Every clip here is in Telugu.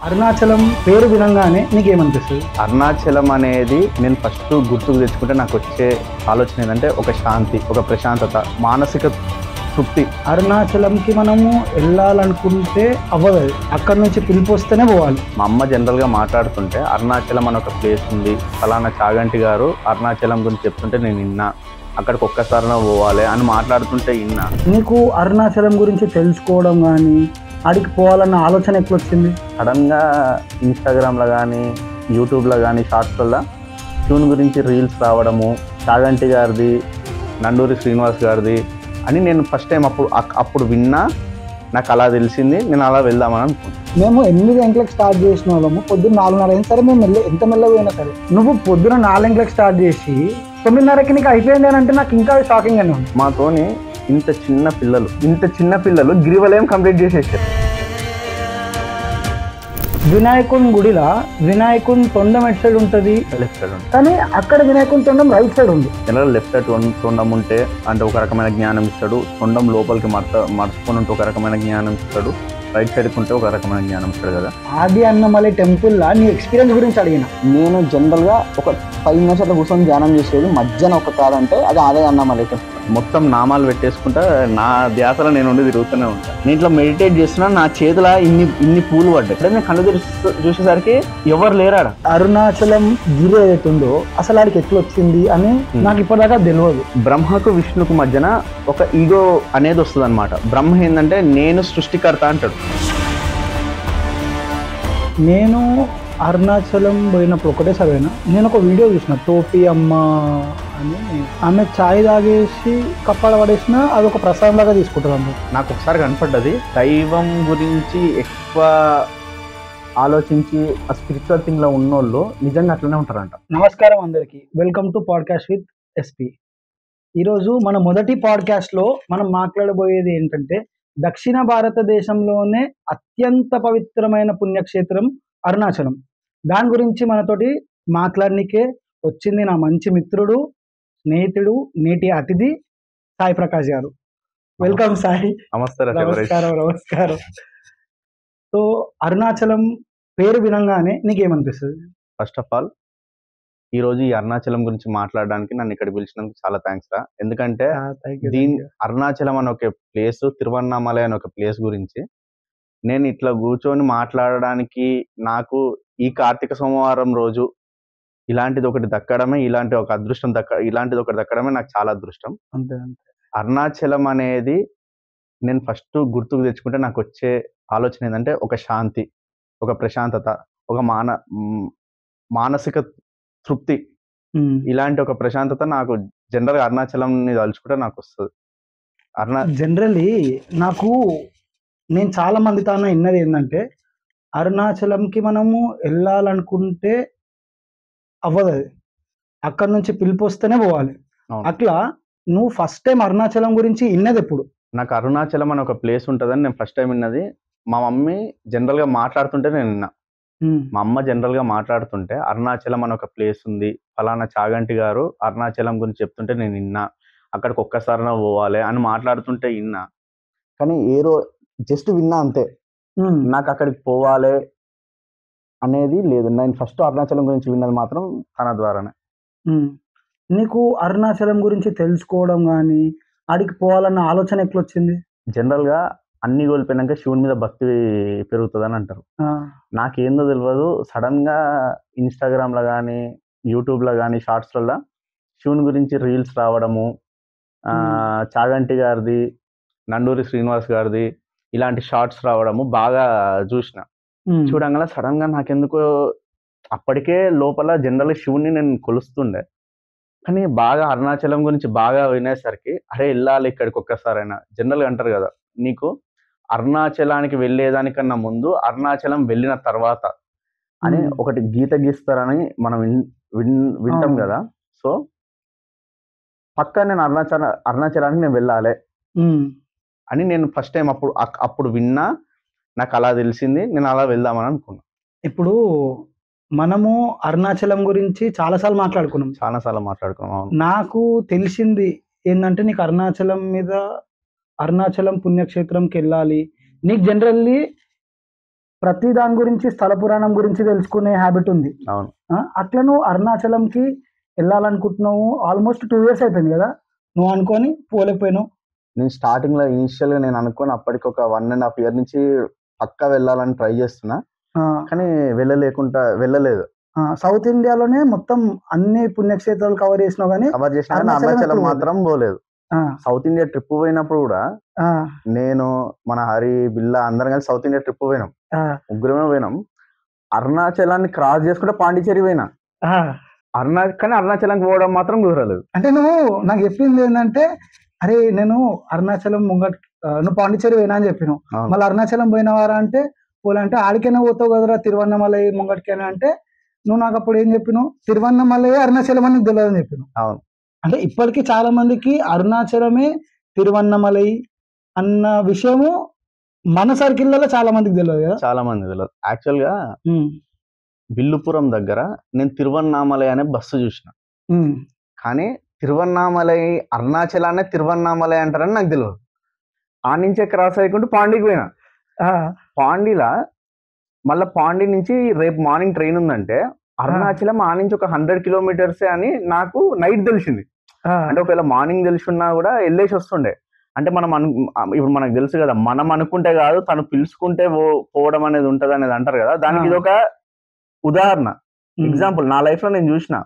అరుణాచలం పేరు వినంగానే నీకేమనిపిస్తుంది? అరుణాచలం అనేది నేను ఫస్ట్ గుర్తుకు తెచ్చుకుంటే నాకు వచ్చే ఆలోచన ఏంటంటే ఒక శాంతి, ఒక ప్రశాంతత, మానసిక తృప్తి. అరుణాచలంకి మనము వెళ్ళాలనుకుంటే అవ్వదు, అది అక్కడి నుంచి పిలుపు వస్తేనే పోవాలి. మా అమ్మ జనరల్గా మాట్లాడుతుంటే అరుణాచలం అని ఒక ప్లేస్ ఉంది, ఫలానా చాగంటి గారు అరుణాచలం గురించి చెప్తుంటే నేను విన్నా, అక్కడికి ఒక్కసారి పోవాలి అని మాట్లాడుతుంటే విన్నా. నీకు అరుణాచలం గురించి తెలుసుకోవడం కానీ ఆడికి పోవాలన్న ఆలోచన ఎట్లా వచ్చింది? సడన్గా ఇన్స్టాగ్రామ్లో కానీ యూట్యూబ్లో కానీ షార్ట్స్లో ట్యూన్ గురించి రీల్స్ రావడము, చాగంటి గారిది, నండూరి శ్రీనివాస్ గారిది అని నేను ఫస్ట్ టైం అప్పుడు విన్నా. నాకు అలా తెలిసింది, నేను అలా వెళ్దామని అనుకున్నాను. మేము 8 గంటలకు స్టార్ట్ చేసిన వాళ్ళము, పొద్దున్న 4:30 అయినా సరే మేము ఎంత మెల్లగా పోయినా సరే. నువ్వు పొద్దున 4 గంటలకు స్టార్ట్ చేసి 9:30కి నీకు అయిపోయింది అని అంటే నాకు ఇంకా షాకింగ్ అని ఉంది. మాతోని ఇంత చిన్న పిల్లలు గిరివలయం కంప్లీట్ చేసేసారు. వినాయకుని గుడిలో వినాయకుని తొండం ఎట్ సైడ్ ఉంటుంది? లెఫ్ట్ సైడ్ ఉంటుంది. కానీ అక్కడ వినాయకుని తొండం రైట్ సైడ్ ఉంది. జనరల్ లెఫ్ట్ సైడ్ తొండం ఉంటే అంటే ఒక రకమైన జ్ఞానం ఇస్తాడు, తొండం లోపలికి మర్చుకొని ఉంటే ఒక రకమైన జ్ఞానం ఇస్తాడు, రైట్ సైడ్కి ఉంటే ఒక రకమైన జ్ఞానం ఇస్తాడు కదా. ఆది అన్నమలై టెంపుల్లో నీ ఎక్స్పీరియన్స్ గురించి అడిగిన. నేను జనరల్గా ఒక 5 నిమిషాలు అట్లా కూర్చొని ధ్యానం చేసేది. మధ్యాహ్నం ఒక కాదంటే అది ఆది అన్నమలై టెంపుల్. మొత్తం నామాలు పెట్టేసుకుంటా నా ధ్యాసలో నేను ఉండి తిరుగుతూనే ఉంటాను. నేను ఇట్లా మెడిటేట్ చేస్తున్నా, నా చేతిలో ఇన్ని పూలు పడ్డాయి. అంటే నేను కళ్ళు చూసేసరికి ఎవరు లేరాడ. అరుణాచలం గిరి ఏదైతుందో అసలు ఆడికి ఎట్లా వచ్చింది అని నాకు ఇప్పటిదాకా తెలియదు. బ్రహ్మకు విష్ణుకు మధ్యన ఒక ఈగో అనేది వస్తుంది అనమాట. బ్రహ్మ ఏంటంటే నేను సృష్టికర్త అంటాడు. నేను అరుణాచలం పోయినప్పుడు ఒకటే సరైన నేను ఒక వీడియో చూసిన, టోపీ అమ్మ అని. ఆమె ఛాయ్ తాగేసి కప్పాడ పడేసిన అదొక ప్రసాదం లాగా తీసుకుంటారు అందరూ. నాకు ఒకసారి కనపడ్డది, దైవం గురించి ఎక్కువ ఆలోచించి ఆ స్పిరిచువల్ థింగ్ లో ఉన్నోళ్ళు నిజంగా అట్లనే ఉంటారంట. నమస్కారం అందరికి, welcome to podcast with SP. ఈరోజు మన మొదటి పాడ్కాస్ట్లో మనం మాట్లాడబోయేది ఏంటంటే, దక్షిణ భారతదేశంలోనే అత్యంత పవిత్రమైన పుణ్యక్షేత్రం అరుణాచలం. దాని గురించి మనతోటి మాట్లాడనికే వచ్చింది నా మంచి మిత్రుడు, స్నేహితుడు, నేటి అతిథి సాయి ప్రకాష్ గారు. వెల్కమ్ సాయి. నమస్కారం. సో అరుణాచలం పేరు వినంగానే నీకేమనిపిస్తుంది? ఫస్ట్ ఆఫ్ ఆల్ ఈరోజు ఈ అరుణాచలం గురించి మాట్లాడడానికి నన్ను ఇక్కడ పిలిచినందుకు చాలా థ్యాంక్స్ రా. ఎందుకంటే అరుణాచలం అని ఒక ప్లేస్, తిరువన్నామలై అని ఒక ప్లేస్ గురించి నేను ఇట్లా కూర్చొని మాట్లాడడానికి, నాకు ఈ కార్తీక సోమవారం రోజు ఇలాంటిది ఒకటి దక్కడమే, ఇలాంటి ఒకటి దక్కడమే నాకు చాలా అదృష్టం. అంతే. అరుణాచలం అనేది నేను ఫస్ట్ గుర్తుకు తెచ్చుకుంటే నాకు వచ్చే ఆలోచన ఏంటంటే ఒక శాంతి, ఒక ప్రశాంతత, ఒక మానసిక తృప్తి. ఇలాంటి ఒక ప్రశాంతత నాకు జనరల్గా అరుణాచలం తలుచుకుంటే నాకు వస్తుంది. జనరల్లీ నేను చాలా మంది తాను విన్నది ఏంటంటే, అరుణాచలంకి మనము వెళ్ళాలనుకుంటే అవ్వదు, అది అక్కడి నుంచి పిలుపు వస్తేనే పోవాలి. అట్లా నువ్వు ఫస్ట్ టైం అరుణాచలం గురించి విన్నది ఎప్పుడు? నాకు అరుణాచలం అని ఒక ప్లేస్ ఉంటుందని నేను ఫస్ట్ టైం విన్నది మా మమ్మీ జనరల్గా మాట్లాడుతుంటే నేను విన్నా. మా అమ్మ జనరల్గా మాట్లాడుతుంటే అరుణాచలం అని ఒక ప్లేస్ ఉంది, ఫలానా చాగంటి గారు అరుణాచలం గురించి చెప్తుంటే నేను విన్నా, అక్కడికి ఒక్కసారి పోవాలి అని మాట్లాడుతుంటే విన్నా. కానీ జస్ట్ విన్నా అంతే, నాకు అక్కడికి పోవాలి అనేది లేదు. నేను ఫస్ట్ అరుణాచలం గురించి విన్నది మాత్రం తన ద్వారానే. నీకు అరుణాచలం గురించి తెలుసుకోవడం కానీ ఆడికి పోవాలన్న ఆలోచన ఎట్లా వచ్చింది? జనరల్గా అన్ని కోల్పోయినాక శివుని మీద భక్తి పెరుగుతుందని అంటారు. నాకేందో తెలియదు, సడన్గా ఇన్స్టాగ్రామ్లో కానీ యూట్యూబ్లో కానీ షార్ట్స్లలో శివుని గురించి రీల్స్ రావడము, చాగంటి గారిది, నండూరి శ్రీనివాస్ గారిది ఇలాంటి షార్ట్స్ రావడము బాగా చూసిన. చూడంగానే సడన్గా నాకెందుకో అప్పటికే లోపల జనరల్ శివుని నేను కొలుస్తుండే, కానీ బాగా అరుణాచలం గురించి బాగా వినేసరికి అరే వెళ్ళాలి ఇక్కడికి ఒక్కసారైనా. జనరల్గా అంటారు కదా, నీకు అరుణాచలానికి వెళ్ళేదానికన్నా ముందు అరుణాచలం వెళ్ళిన తర్వాత అని ఒకటి గీత గీస్తారని మనం వింటాం కదా. సో పక్కా నేను అరుణాచలానికి నేను వెళ్ళాలి అని నేను ఫస్ట్ టైం అప్పుడు విన్నా. నాకు అలా తెలిసింది, నేను అలా వెళ్దామని అనుకున్నా. ఇప్పుడు మనము అరుణాచలం గురించి చాలాసార్లు మాట్లాడుకున్నాం. నాకు తెలిసింది ఏంటంటే, నీకు అరుణాచలం పుణ్యక్షేత్రంకి వెళ్ళాలి. నీకు జనరల్లీ ప్రతి దాని గురించి స్థల పురాణం గురించి తెలుసుకునే హ్యాబిట్ ఉంది. అవును. అట్లా నువ్వు అరుణాచలంకి వెళ్ళాలనుకుంటున్నావు, ఆల్మోస్ట్ 2 years అయిపోయింది కదా నువ్వు అనుకొని పోలేకపోయినావు. నేను స్టార్టింగ్ లో ఇనిషియల్ గా నేను అనుకోని అప్పటికి ఒక 1.5 year నుంచి పక్కా వెళ్ళాలని ట్రై చేస్తున్నా, కానీ వెళ్ళలేదు. సౌత్ ఇండియాలోనే మొత్తం అన్ని పుణ్యక్షేత్రాలు కవర్ చేసినావు, కానీ అరుణాచలం మాత్రం పోలేదు. సౌత్ ఇండియా ట్రిప్ పోయినప్పుడు కూడా నేను, మన హరి, బిల్లా అందరం కలిసి సౌత్ ఇండియా ట్రిప్ పోయినాం, ముగ్గురమే పోయినాం. అరుణాచలాన్ని క్రాస్ చేసుకుంటే పాండిచేరి పోయినా, కానీ అరుణాచలంకి పోవడం మాత్రం కుదరలేదు. అంటే నువ్వు నాకు చెప్పింది ఏంటంటే, అరే నేను అరుణాచలం నువ్వు పాండిచేరి పోయినా అని చెప్పినావు, మళ్ళీ అరుణాచలం పోయినవారా అంటే పోలంటే ఆడికైనా పోతావు కదరా తిరువన్నమలై ముంగటికైనా అంటే, నువ్వు నాకు అప్పుడు ఏం చెప్పినావు, తిరువన్నమలై అరుణాచలం అని తెలియదు అని చెప్పినావు. అవును. అంటే ఇప్పటికీ చాలా మందికి అరుణాచలమే తిరువన్నమలై అన్న విషయము మన సర్కిల్లో చాలా మందికి తెలియదు కదా. చాలా మంది తెలియదు. యాక్చువల్ గా బిల్లుపురం దగ్గర నేను తిరువన్నామలై అనే బస్సు చూసిన, కానీ తిరువన్నామలై అరుణాచలాన్ని తిరువన్నామలై అంటారని నాకు తెలియదు. ఆ నుంచే క్రాస్ అయ్యకుంటూ పాండీకి పోయినా. పాండీలా మళ్ళీ పాండీ నుంచి రేపు మార్నింగ్ ట్రైన్ ఉందంటే అరుణాచలం ఆ నుంచి ఒక 100 kilometers అని నాకు నైట్ తెలిసింది. అంటే ఒకవేళ మార్నింగ్ తెలిసిన్నా కూడా వెళ్ళేసి వస్తుండే. అంటే ఇప్పుడు మనకు తెలుసు కదా, మనం అనుకుంటే కాదు తను పిలుచుకుంటే పోవడం అనేది ఉంటది అనేది అంటారు కదా, దానికి ఇది ఒక ఉదాహరణ, ఎగ్జాంపుల్. నా లైఫ్ లో నేను చూసిన,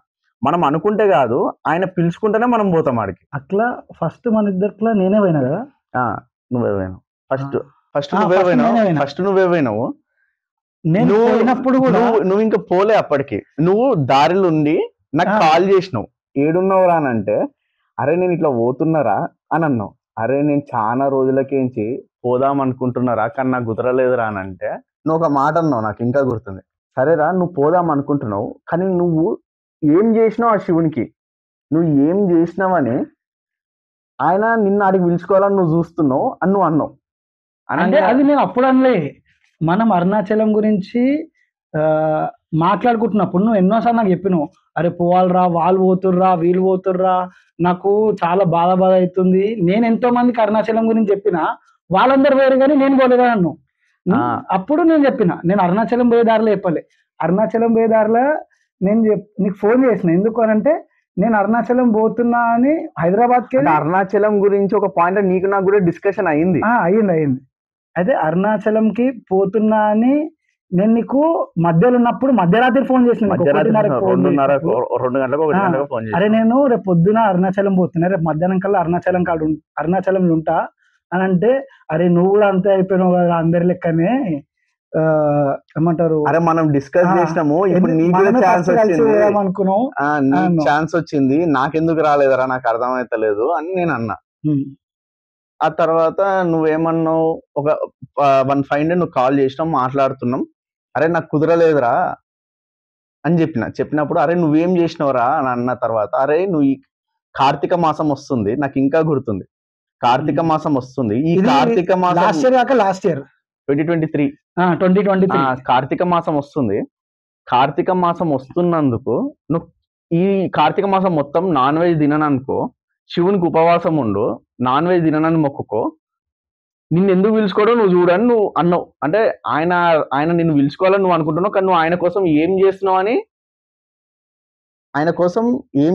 మనం అనుకుంటే కాదు ఆయన పిలుచుకుంటేనే మనం పోతాం ఆడికి. అట్లా ఫస్ట్ మన ఇద్దరిలో నేనే పోయినా కదా. నువ్వే పోయినావు ఫస్ట్ నువ్వే పోయినావు. నువ్వు ఇంకా పోలే అప్పటికి. నువ్వు దారిలో ఉండి నాకు కాల్ చేసినావు, ఏడున్నావు రా అంటే, అరే నేను ఇట్లా పోతున్నారా అని అన్నావు. అరే నేను చాలా రోజులకేంచి పోదాం అనుకుంటున్నారా, కానీ నాకు కుదరలేదురా అని అంటే నువ్వు ఒక మాట అన్నావు, నాకు ఇంకా గుర్తుంది. సరేరా నువ్వు పోదాం అనుకుంటున్నావు, కానీ నువ్వు ఏం చేసినావు ఆ శివునికి, నువ్వు ఏం చేసినావని ఆయన నిన్ను ఆడికి పిలుచుకోవాలని నువ్వు చూస్తున్నావు అని నువ్వు అన్నావు. అంటే అది నేను అప్పుడు అనలే, మనం అరుణాచలం గురించి మాట్లాడుకుంటున్నప్పుడు నువ్వు ఎన్నోసార్లు నాకు చెప్పినావు, అరే పోవాలరా, వాళ్ళు పోతుర్రా, వీళ్ళు పోతుర్రా, నాకు చాలా బాధ అవుతుంది. నేను ఎంతో మందికి అరుణాచలం గురించి చెప్పిన, వాళ్ళందరూ వేరు కానీ నేను పోలేదా అన్నావు. అప్పుడు నేను చెప్పిన, నేను అరుణాచలం పోయే దారిలో చెప్పలే, అరుణాచలం పోయే దారిలో నేను నీకు ఫోన్ చేసిన, ఎందుకు అనంటే నేను అరుణాచలం పోతున్నా అని హైదరాబాద్కి. అరుణాచలం గురించి ఒక పాయింట్ నీకు నాకు కూడా డిస్కషన్ అయింది. అయితే అరుణాచలంకి పోతున్నా అని నేను నీకు మధ్యలో ఉన్నప్పుడు మధ్యరాత్రి ఫోన్ చేసిన, 2 గంటలకు. అరే నేను రేపు పొద్దున అరుణాచలం పోతున్నా, రేపు మధ్యాహ్నం కల్లా అరుణాచలంలో ఉంటా అని అంటే, అరే నువ్వు కూడా అంతే అయిపోయినావు కదా అందరి లెక్కనే, ఏమంటారు, అరే మనం డిస్కస్ చేసినాము, ఇప్పుడు నీకు ఛాన్స్ వచ్చింది, నాకెందుకు రాలేదరా, నాకు అర్థమైతలేదు అని నేను అన్నా. ఆ తర్వాత నువ్వేమన్నావు, ఒక 1 నువ్వు కాల్ చేసినావు, మాట్లాడుతున్నాం, అరే నాకు కుదరలేదురా అని చెప్పినప్పుడు అరే నువ్వేం చేసినవరా అని అన్న తర్వాత, అరే నువ్వు ఈ కార్తీక మాసం వస్తుంది, నాకు ఇంకా గుర్తుంది, కార్తీక మాసం వస్తుంది, ఈ కార్తీక మాసం లాస్ట్ ఇయర్ 2023 కార్తీక మాసం వస్తుంది, కార్తీక మాసం వస్తున్నందుకు నువ్వు ఈ కార్తీక మాసం మొత్తం నాన్ వెజ్ తినననుకో, శివునికి ఉపవాసం ఉండు, నాన్ వెజ్ తిననని మొక్కుకో, నిన్ను ఎందుకు పిలుచుకోవడం నువ్వు చూడని నువ్వు అన్నావు. అంటే ఆయన నిన్ను పిలుచుకోవాలని నువ్వు అనుకుంటున్నావు, కానీ నువ్వు ఆయన కోసం ఏం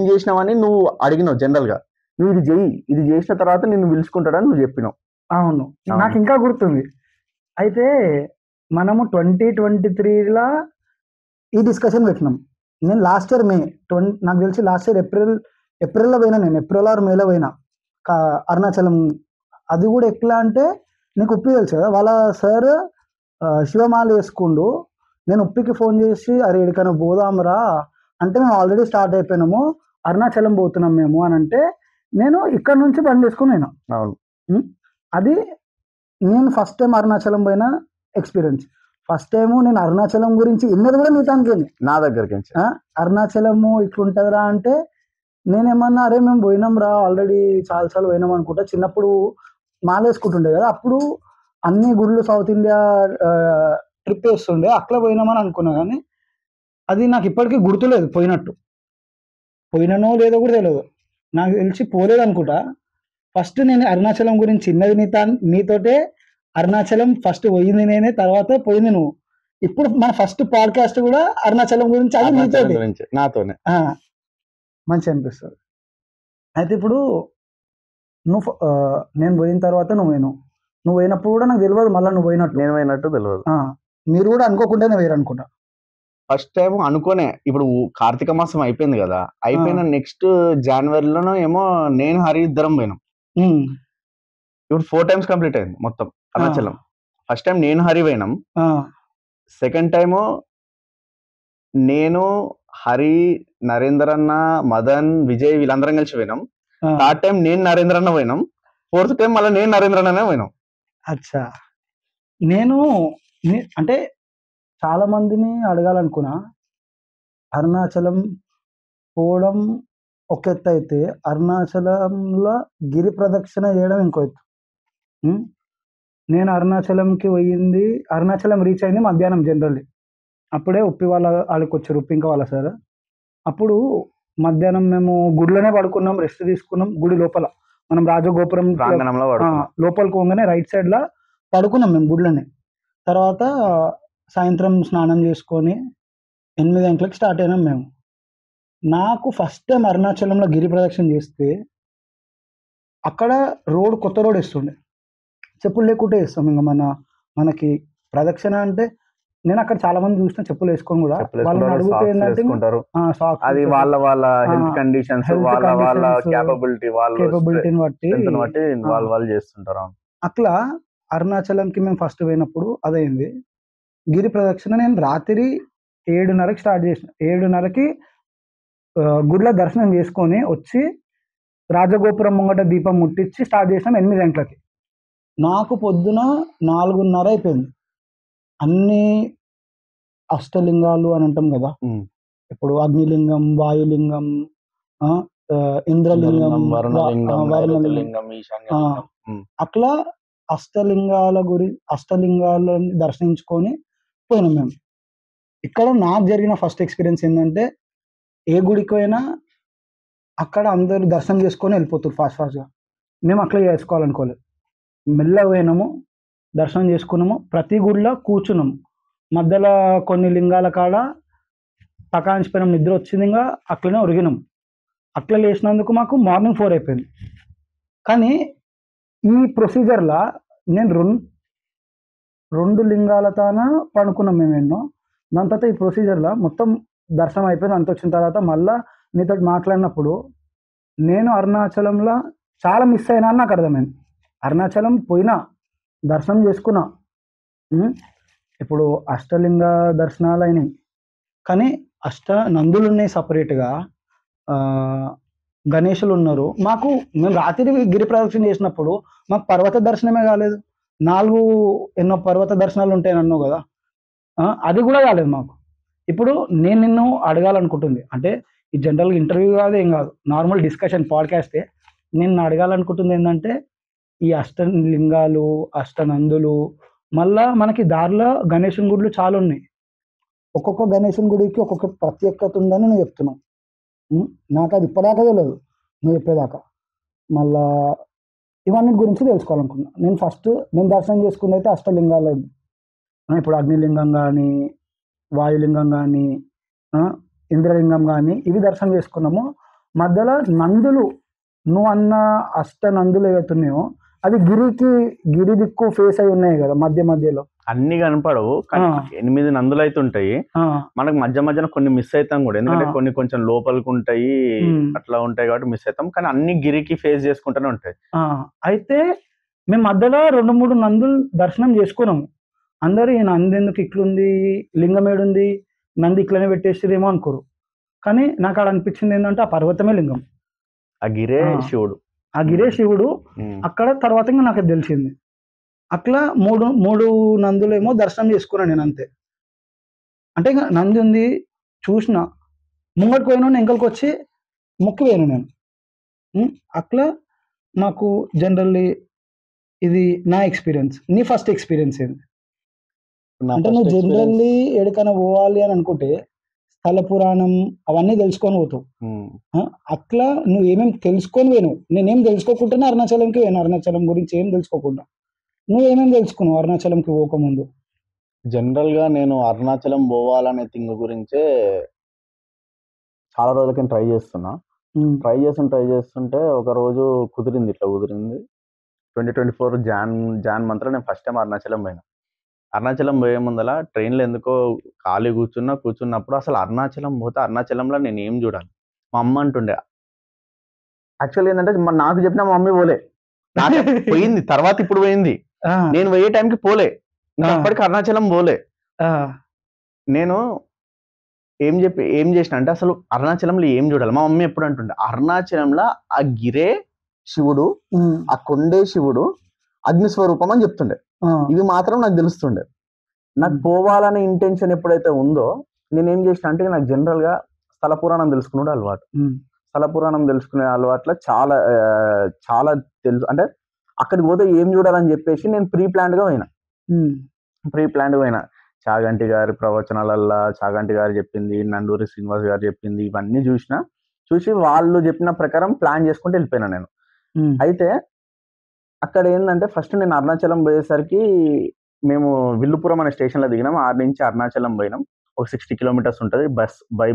చేసినావని నువ్వు అడిగినావు. జనరల్ గా నువ్వు ఇది చేసిన తర్వాత నిన్ను పిలుచుకుంటాడని నువ్వు చెప్పినావు. అవును, నాకు ఇంకా గుర్తుంది. అయితే మనము 2023లో ఈ డిస్కషన్ పెట్టినాం. నేను లాస్ట్ ఇయర్ మే నాకు తెలిసి లాస్ట్ ఇయర్ ఏప్రిల్లో పోయినా, నేను ఏప్రిల్ ఆర్ మేలో పోయినా అరుణాచలం. అది కూడా ఎట్లా అంటే, నీకు ఉప్పి తెలుసు కదా, వాళ్ళ సార్ శివమాల వేసుకుండు, నేను ఉప్పికి ఫోన్ చేసి అరే ఎక్కడికైనా పోదాంరా అంటే, మేము ఆల్రెడీ స్టార్ట్ అయిపోయినాము, అరుణాచలం పోతున్నాం మేము అని అంటే, నేను ఇక్కడ నుంచి బండి వేసుకుని పోయినా. అది నేను ఫస్ట్ టైం అరుణాచలం పోయిన ఎక్స్పీరియన్స్. ఫస్ట్ టైము నేను అరుణాచలం గురించి విన్నది కూడా నీతానికి, నా దగ్గరికి అరుణాచలము ఇట్లుంటుందిరా అంటే, నేనేమన్నా అరే మేము పోయినాం రా, ఆల్రెడీ చాలాసార్లు పోయినాం అనుకుంటా. చిన్నప్పుడు మాల వేసుకుంటుండే కదా, అప్పుడు అన్ని గుళ్ళు సౌత్ ఇండియా ట్రిప్ వేస్తుండే, అట్లా పోయినామని అనుకున్నా. కానీ అది నాకు ఇప్పటికీ గుర్తులేదు, పోయినానో లేదో కూడా తెలియదు. నాకు తెలిసి పోలేదు అనుకుంటా. ఫస్ట్ నేను అరుణాచలం గురించి చిన్నది నీతోటే, అరుణాచలం ఫస్ట్ పోయింది నేనే, తర్వాత పోయింది నువ్వు. ఇప్పుడు మన ఫస్ట్ పాడ్కాస్ట్ కూడా అరుణాచలం గురించి, అది అరుణాచలం మీతోటి. గురించి నాతోనే. మంచి అనిపిస్తుంది. అయితే ఇప్పుడు నేను పోయిన తర్వాత నువ్వు పోయినప్పుడు కూడా నాకు తెలియదు మళ్ళీ నువ్వు పోయినట్టు. నేను పోయినట్టు తెలియదు. మీరు కూడా అనుకోకుండానే వేరు అనుకుంటా. ఫస్ట్ టైం అనుకోనే, ఇప్పుడు కార్తీక మాసం అయిపోయింది కదా, అయిపోయిన నెక్స్ట్ జనవరిలోనో ఏమో నేను హరి ఇద్దరం పోయినాం. ఇప్పుడు 4 times కంప్లీట్ అయింది మొత్తం అరుణాచలం. ఫస్ట్ టైం నేను హరి పోయినాం, సెకండ్ టైము నేను హరి, నరేందర్ అన్న, మదన్, విజయ్ వీళ్ళందరం కలిసి పోయినాం. థర్డ్ టైం నేను నరేంద్ర అన్న పోయినాం. ఫోర్త్ టైం మళ్ళీ నేను నరేంద్ర అన్ననే పోయినాం. అచ్చా, నేను అంటే చాలా మందిని అడగాలనుకున్నా, అరుణాచలం పోవడం ఒక ఎత్తు అయితే అరుణాచలంలో గిరి ప్రదక్షిణ చేయడం ఇంకో ఎత్తు. నేను అరుణాచలంకి పోయింది, అరుణాచలం రీచ్ అయింది మధ్యాహ్నం జనరల్లీ. అప్పుడే ఉప్పి వాళ్ళకి వచ్చారు, ఉప్పి ఇంకా వాళ్ళ సార్. అప్పుడు మధ్యాహ్నం మేము గుడిలోనే పడుకున్నాం, రెస్ట్ తీసుకున్నాం. గుడి లోపల మనం రాజగోపురం ప్రాంగణంలో లోపలికి పోగానే రైట్ సైడ్ లా పడుకున్నాం మేము గుడిలోనే. తర్వాత సాయంత్రం స్నానం చేసుకొని 8 గంటలకు స్టార్ట్ అయినాం మేము. నాకు ఫస్ట్ టైం అరుణాచలంలో గిరి ప్రదక్షిణ చేస్తే అక్కడ కొత్త రోడ్ వేస్తుండే, చెప్పులు లేకుంటే వేస్తాం. ఇంకా మనకి ప్రదక్షిణ అంటే నేను అక్కడ చాలా మంది చూసిన చెప్పులు వేసుకొని కూడా వాళ్ళని అడిగితే ఏంటంటే అది వాళ్ళ హెల్త్ కండిషన్స్, వాళ్ళ కేపబిలిటీని బట్టి వాళ్ళు చేస్తుంటారు. అట్లా అరుణాచలంకి మేము ఫస్ట్ పోయినప్పుడు అదైంది. గిరి ప్రదక్షిణ నేను రాత్రి 7:30కి స్టార్ట్ చేసిన. 7:30కి గుడిలో దర్శనం చేసుకొని వచ్చి రాజగోపురం ముంగట దీపం ముట్టించి స్టార్ట్ చేసినాం 8 గంటలకి. నాకు పొద్దున 4:30 అయిపోయింది. అన్ని అష్టలింగాలు అని అంటాం కదా, ఇప్పుడు అగ్నిలింగం, వాయులింగం, ఇంద్రలింగం, వరుణలింగం, అట్లా అష్టలింగాలను దర్శించుకొని పోయినాం మేము. ఇక్కడ నాకు జరిగిన ఫస్ట్ ఎక్స్పీరియన్స్ ఏంటంటే, ఏ గుడికి పోయినా అక్కడ అందరు దర్శనం చేసుకొని వెళ్ళిపోతారు ఫాస్ట్గా. మేము అట్లా చేసుకోవాలనుకోలేదు. మెల్లగా పోయినాము, దర్శనం చేసుకున్నాము, ప్రతి గుడిలో కూర్చున్నాము. మధ్యలో కొన్ని లింగాల కాడ తకాంచిపోయినాం, నిద్ర వచ్చింది, ఇంకా అట్లనే ఒరిగినాం. అట్లా లేచినందుకు మాకు మార్నింగ్ 4 అయిపోయింది. కానీ ఈ ప్రొసీజర్లో నేను 2 లింగాల తాన పడుకున్నాం మేము ఎన్నో. దాని తర్వాత ఈ ప్రొసీజర్లో మొత్తం దర్శనం అయిపోయింది. అంత వచ్చిన తర్వాత మళ్ళీ నీతో మాట్లాడినప్పుడు నేను అరుణాచలంలో చాలా మిస్ అయినా అని నాకు అర్థమైంది. అరుణాచలం పోయినా, దర్శనం చేసుకున్నా, ఇప్పుడు అష్టలింగ దర్శనాలు అయినాయి, కానీ నందులు ఉన్నాయి సపరేట్గా, గణేశులు ఉన్నారు. మేము రాత్రి గిరి ప్రదక్షిణ చేసినప్పుడు మాకు పర్వత దర్శనమే కాలేదు. 4 ఎన్నో పర్వత దర్శనాలు ఉంటాయని అన్నావు కదా, అది కూడా కాలేదు మాకు. ఇప్పుడు నేను నిన్ను అడగాలనుకుంటుంది, అంటే ఈ జనరల్గా ఇంటర్వ్యూ కాదు, ఏం కాదు, నార్మల్ డిస్కషన్ పాడ్కాస్టే. నేను అడగాలనుకుంటుంది ఏంటంటే, ఈ అష్టలింగాలు, అష్టనందులు, మళ్ళా మనకి దారిలో గణేశుని గుడులు చాలా ఉన్నాయి. ఒక్కొక్క గణేశుని గుడికి ఒక్కొక్క ప్రత్యేకత ఉందని నువ్వు చెప్తున్నావు. నాకు అది ఇప్పటిదాకా తెలియదు, నువ్వు చెప్పేదాకా. మళ్ళా ఇవన్నీ గురించి తెలుసుకోవాలనుకున్నా. నేను దర్శనం చేసుకున్నది అయితే అష్టలింగాలు. ఇప్పుడు అగ్నిలింగం కానీ, వాయులింగం కానీ, ఇంద్రలింగం కానీ, ఇవి దర్శనం చేసుకున్నాము. మధ్యలో నందులు, నువ్వు అన్న నందులు ఏవైతున్నాయో అవి గిరి దిక్కు ఫేస్ అయి ఉన్నాయి కదా, మధ్యలో అన్ని కనపడవు, కానీ 8 నందులు అయితే ఉంటాయి. మనకు మధ్యన కొన్ని మిస్ అవుతాం కూడా, ఎందుకంటే కొన్ని కొంచెం లోపలికి ఉంటాయి, అట్లా ఉంటాయి కాబట్టి మిస్ అవుతాం. కానీ అన్ని గిరికి ఫేస్ చేసుకుంటూనే ఉంటాయి. అయితే మేము మధ్యలో 2-3 నందులు దర్శనం చేసుకున్నాము. అందరూ ఈ నంది ఎందుకు ఇట్లుంది, లింగం ఏడుంది, నంది ఇట్లనే పెట్టేసిరేమో అనుకోరు. కానీ నాకు అక్కడ అనిపించింది ఏంటంటే, ఆ పర్వతమే లింగం, ఆ గిరే శివుడు. అక్కడ తర్వాత నాకు తెలిసింది. అట్లా 3 నందులేమో దర్శనం చేసుకున్నాను నేను, అంతే. అంటే ఇంకా నంది ఉంది చూసిన, ముంగటికి పోయినా వెంకలకి వచ్చి మొక్కి పోయాను నేను. అట్లా నాకు జనరల్లీ ఇది నా ఎక్స్పీరియన్స్. నీ ఫస్ట్ ఎక్స్పీరియన్స్ ఏంటి? అంటే నువ్వు జనరల్లీ ఎక్కడికైనా పోవాలి అని అనుకుంటే స్థల పురాణం అవన్నీ తెలుసుకొని పోతావు. అట్లా నువ్వు ఏమేమి తెలుసుకొని పోయినావు. నేనేం తెలుసుకోకుండానే అరుణాచలంకి పోయాను. అరుణాచలం గురించి ఏం తెలుసుకోకుండా నువ్వు ఏమేమి తెలుసుకున్నావు అరుణాచలంకి పోకముందు? జనరల్ గా నేను అరుణాచలం పోవాలనే థింగ్ గురించే చాలా రోజులకి ట్రై చేస్తున్నా. ట్రై చేస్తుంటే ఒక రోజు కుదిరింది. 2024 జాన్ మంత్లో నేను ఫస్ట్ టైం అరుణాచలం పోయినా. అరుణాచలం పోయే ముందల ట్రైన్లో ఎందుకో ఖాళీ కూర్చున్నప్పుడు అసలు అరుణాచలం పోతే అరుణాచలంలో నేను ఏం చూడాలి? మా అమ్మ అంటుండే. యాక్చువల్లీ ఏంటంటే నాకు చెప్పిన మా మమ్మీ పోలే. పోయింది తర్వాత ఇప్పుడు పోయింది. నేను పోయే టైంకి పోలే. అప్పటికి అరుణాచలం పోలే. నేను ఏం చేసిన అంటే అసలు అరుణాచలంలో ఏం చూడాలి? మా మమ్మీ ఎప్పుడు అంటుండే అరుణాచలంలో ఆ గిరే శివుడు, ఆ కొండే శివుడు అగ్నిస్వరూపం అని చెప్తుండే. ఇవి మాత్రం నాకు తెలుస్తుండే. నాకు పోవాలనే ఇంటెన్షన్ ఎప్పుడైతే ఉందో నేనేం చేసిన అంటే నాకు జనరల్ గా స్థల పురాణం తెలుసుకున్నాడు అలవాటు. స్థల పురాణం తెలుసుకునే అలవాట్ల చాలా చాలా తెలుసు. అంటే అక్కడికి పోతే ఏం చూడాలని చెప్పేసి నేను ప్రీ ప్లాన్డ్ గా పోయినా. చాగంటి గారి ప్రవచనాలల్లా చాగంటి గారు చెప్పింది, నండూరి శ్రీనివాస్ గారు చెప్పింది, ఇవన్నీ చూసి వాళ్ళు చెప్పిన ప్రకారం ప్లాన్ చేసుకుంటూ వెళ్ళిపోయినా నేను. అయితే అక్కడ ఏంటంటే ఫస్ట్ నేను అరుణాచలం పోయేసరికి మేము విల్లుపురం అనే స్టేషన్లో దిగినాం. ఆడ నుంచి అరుణాచలం పోయినాం. ఒక 60 కిలోమీటర్స్ ఉంటుంది.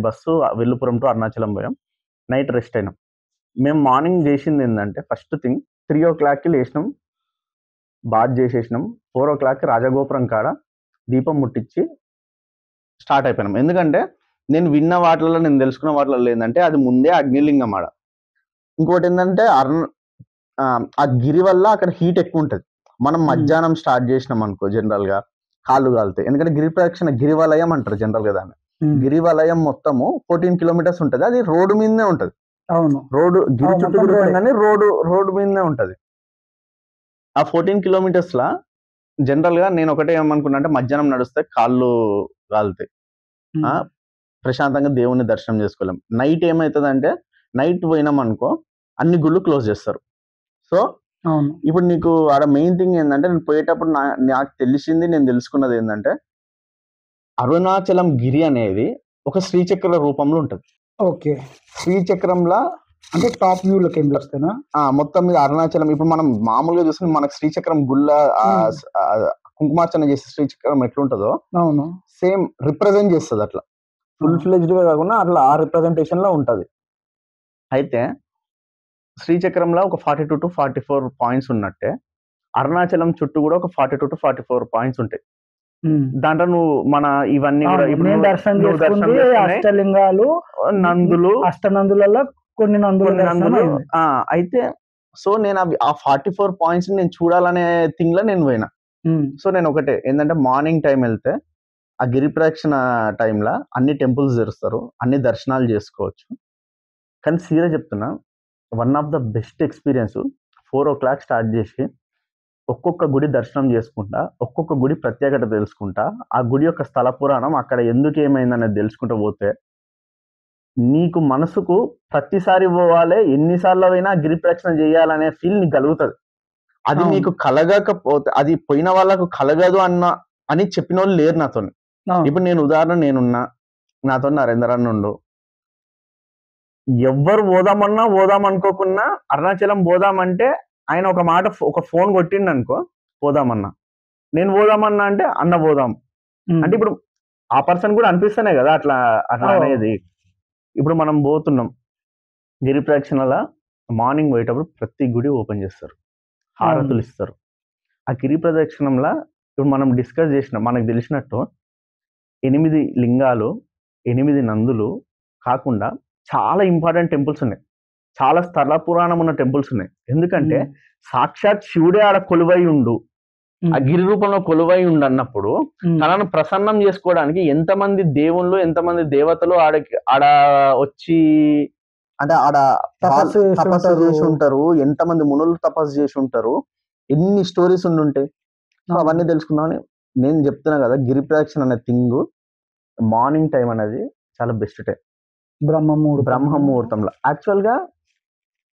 బస్సు విల్లుపురం టు అరుణాచలం పోయాం. నైట్ రెస్ట్ అయినాం. మేము మార్నింగ్ చేసింది ఏంటంటే ఫస్ట్ థింగ్ 3 o'clockకి లేచినాం, బాత్ చేసేసినాం. 4 o'clockకి రాజగోపురం కాడ దీపం ముట్టించి స్టార్ట్ అయిపోయినాం. ఎందుకంటే నేను విన్న వాటిల్లో నేను తెలుసుకున్న వాటిల్లో ఏంటంటే అది ముందే అగ్నిలింగం ఆడ. ఇంకోటి ఏంటంటే ఆ గిరి వల్ల అక్కడ హీట్ ఎక్కువ ఉంటుంది. మనం మధ్యాహ్నం స్టార్ట్ చేసినాం అనుకో జనరల్ గా కాళ్ళు కాలుతాయి. ఎందుకంటే గిరి ప్రదక్షిణ గిరివలయం అంటారు జనరల్ గా దాన్ని. గిరివలయం మొత్తము 14 కిలోమీటర్స్ ఉంటుంది. అది రోడ్డు మీదనే ఉంటది. రోడ్డు గిరి చుట్టూ తిరుగుతుందని రోడ్డు మీదనే ఉంటది. ఆ 14 కిలోమీటర్స్ లా జనరల్ గా నేను ఒకటే ఏమనుకున్నా అంటే మధ్యాహ్నం నడిస్తే కాళ్ళు కాలుతాయి, ప్రశాంతంగా దేవుణ్ణి దర్శనం చేసుకోలేం. నైట్ ఏమవుతుంది అంటే నైట్ పోయినాం అనుకో అన్ని గుళ్ళు క్లోజ్ చేస్తారు. సో ఇప్పుడు నీకు ఆడ మెయిన్ థింగ్ ఏంటంటే నేను పోయేటప్పుడు నాకు తెలిసింది, నేను తెలుసుకున్నది ఏంటంటే అరుణాచలం గిరి అనేది ఒక శ్రీచక్ర రూపంలో ఉంటది. ఓకే, శ్రీచక్రంలా అంటే టాప్ వ్యూలోకి ఏం వస్తానా మొత్తం మీద అరుణాచలం ఇప్పుడు మనం మామూలుగా చూస్తే మనకు శ్రీచక్రం గుళ్ళ కుంకుమార్చన చేసే శ్రీచక్రం ఎట్లుంటదో అవును సేమ్ రిప్రజెంట్ చేస్తుంది. అట్లా ఫుల్ ఫ్లెజ్డ్ గా కాకుండా అట్లా ఆ రిప్రజెంటేషన్ లో ఉంటది. అయితే శ్రీచక్రంలో ఒక 42 to 44 పాయింట్స్ ఉన్నట్టే అరుణాచలం చుట్టూ కూడా ఒక 42 to 44 పాయింట్స్ ఉంటాయి. దాంట్లో నువ్వు మన ఇవన్నీ కూడా ఇప్పుడు దర్శనం అష్టలింగాలు, నందులు, అష్టనందులలో కొన్ని నందులు. అయితే సో నేను ఆ 44 పాయింట్స్ నేను చూడాలనే థింగ్ లో నేను పోయినా. సో నేను ఒకటే ఏంటంటే మార్నింగ్ టైం వెళ్తే ఆ గిరి ప్రదక్షిణ టైంలో అన్ని టెంపుల్స్ తెరుస్తారు, అన్ని దర్శనాలు చేసుకోవచ్చు. కానీ సీరియస్ చెప్తున్నా, one of the best experience 4 o'clock start చేసి ఒక్కొక్క గుడి దర్శనం చేసుకుంటా, ఒక్కొక్క గుడి ప్రత్యేకత తెలుసుకుంటా, ఆ గుడి యొక్క స్థల పురాణం అక్కడ ఎందుకు ఏమైందనేది తెలుసుకుంటూ పోతే నీకు మనసుకు ప్రతిసారి పోవాలి, ఎన్నిసార్లు అయినా గిరి ప్రదక్షిణ చేయాలనే ఫీల్ నీకు కలుగుతుంది. అది నీకు కలగకపోతే అది పోయిన వాళ్ళకు కలగదు అని చెప్పిన వాళ్ళు లేరు నాతో. ఇప్పుడు నేను ఉదాహరణ నేనున్నా, నాతో నరేందర్ అన్న ఉండు, ఎవ్వరు పోదాం అనుకోకున్నా అరుణాచలం పోదామంటే ఆయన ఒక మాట ఒక ఫోన్ కొట్టిండు అనుకో పోదామన్నా, నేను పోదామన్నా అంటే అన్న పోదాం అంటే ఇప్పుడు ఆ పర్సన్ కూడా అనిపిస్తేనే కదా అట్లా అనేది. ఇప్పుడు మనం పోతున్నాం గిరి ప్రదక్షిణల మార్నింగ్ పోయేటప్పుడు ప్రతి గుడి ఓపెన్ చేస్తారు, హారతులు ఇస్తారు. ఆ గిరి ప్రదక్షిణంలో ఇప్పుడు మనం డిస్కస్ చేసిన మనకు తెలిసినట్టు 8 లింగాలు, 8 నందులు కాకుండా చాలా ఇంపార్టెంట్ టెంపుల్స్ ఉన్నాయి, చాలా స్థల పురాణం ఉన్న టెంపుల్స్ ఉన్నాయి. ఎందుకంటే సాక్షాత్ శివుడే ఆడ కొలువై ఉండు, ఆ గిరి రూపంలో కొలువై ఉండు అన్నప్పుడు తనను ప్రసన్నం చేసుకోవడానికి ఎంతమంది దేవుళ్ళు, ఎంతమంది దేవతలు ఆడ వచ్చి అంటే ఆడ తపస్సు చేసి ఉంటారు, ఎంతమంది మునులు తపస్సు చేసి ఉంటారు, ఎన్ని స్టోరీస్ ఉండుంటాయి. సో అవన్నీ తెలుసుకుందామని నేను చెప్తున్నా కదా. గిరి ప్రదక్షిణ అనే థింగ్ మార్నింగ్ టైం అనేది చాలా బెస్ట్ టైం, బ్రహ్మముహూర్తంలో. యాక్చువల్ గా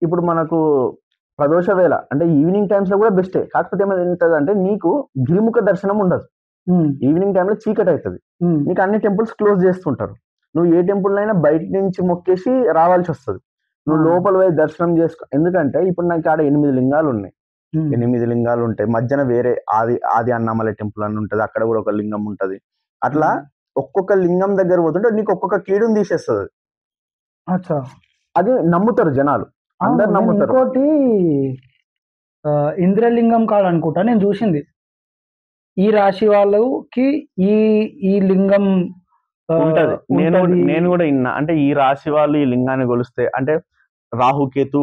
ఇప్పుడు మనకు ప్రదోష వేళ అంటే ఈవినింగ్ టైమ్స్ లో కూడా బెస్టే. కాకపోతే ఏమైంది అంటే నీకు గిరిముఖ దర్శనం ఉండదు. ఈవినింగ్ టైంలో చీకటి అవుతుంది, నీకు అన్ని టెంపుల్స్ క్లోజ్ చేస్తుంటారు. నువ్వు ఏ టెంపుల్ అయినా బయట నుంచి మొక్కేసి రావాల్సి వస్తుంది, నువ్వు లోపల పోయి దర్శనం చేసుకో. ఎందుకంటే ఇప్పుడు నాకు ఆడ 8 లింగాలు ఉన్నాయి, 8 లింగాలు ఉంటాయి. మధ్యన వేరే ఆది అన్నామలై టెంపుల్ అని ఉంటది, అక్కడ కూడా ఒక లింగం ఉంటది. అట్లా ఒక్కొక్క లింగం దగ్గర పోతుంటే నీకు ఒక్కొక్క కీడుని తీసేస్తుంది. అచ్చా, అది నమ్ముతారు జనాలు, అందరు నమ్ముతారు. ఇంకోటి ఇంద్రలింగం కాదనుకుంటా నేను చూసింది. ఈ రాశి వాళ్ళకి ఈ ఈ లింగం ఉంటది. నేను కూడా విన్నా. అంటే ఈ రాశి వాళ్ళు ఈ లింగాన్ని కొలిస్తే, అంటే రాహుకేతు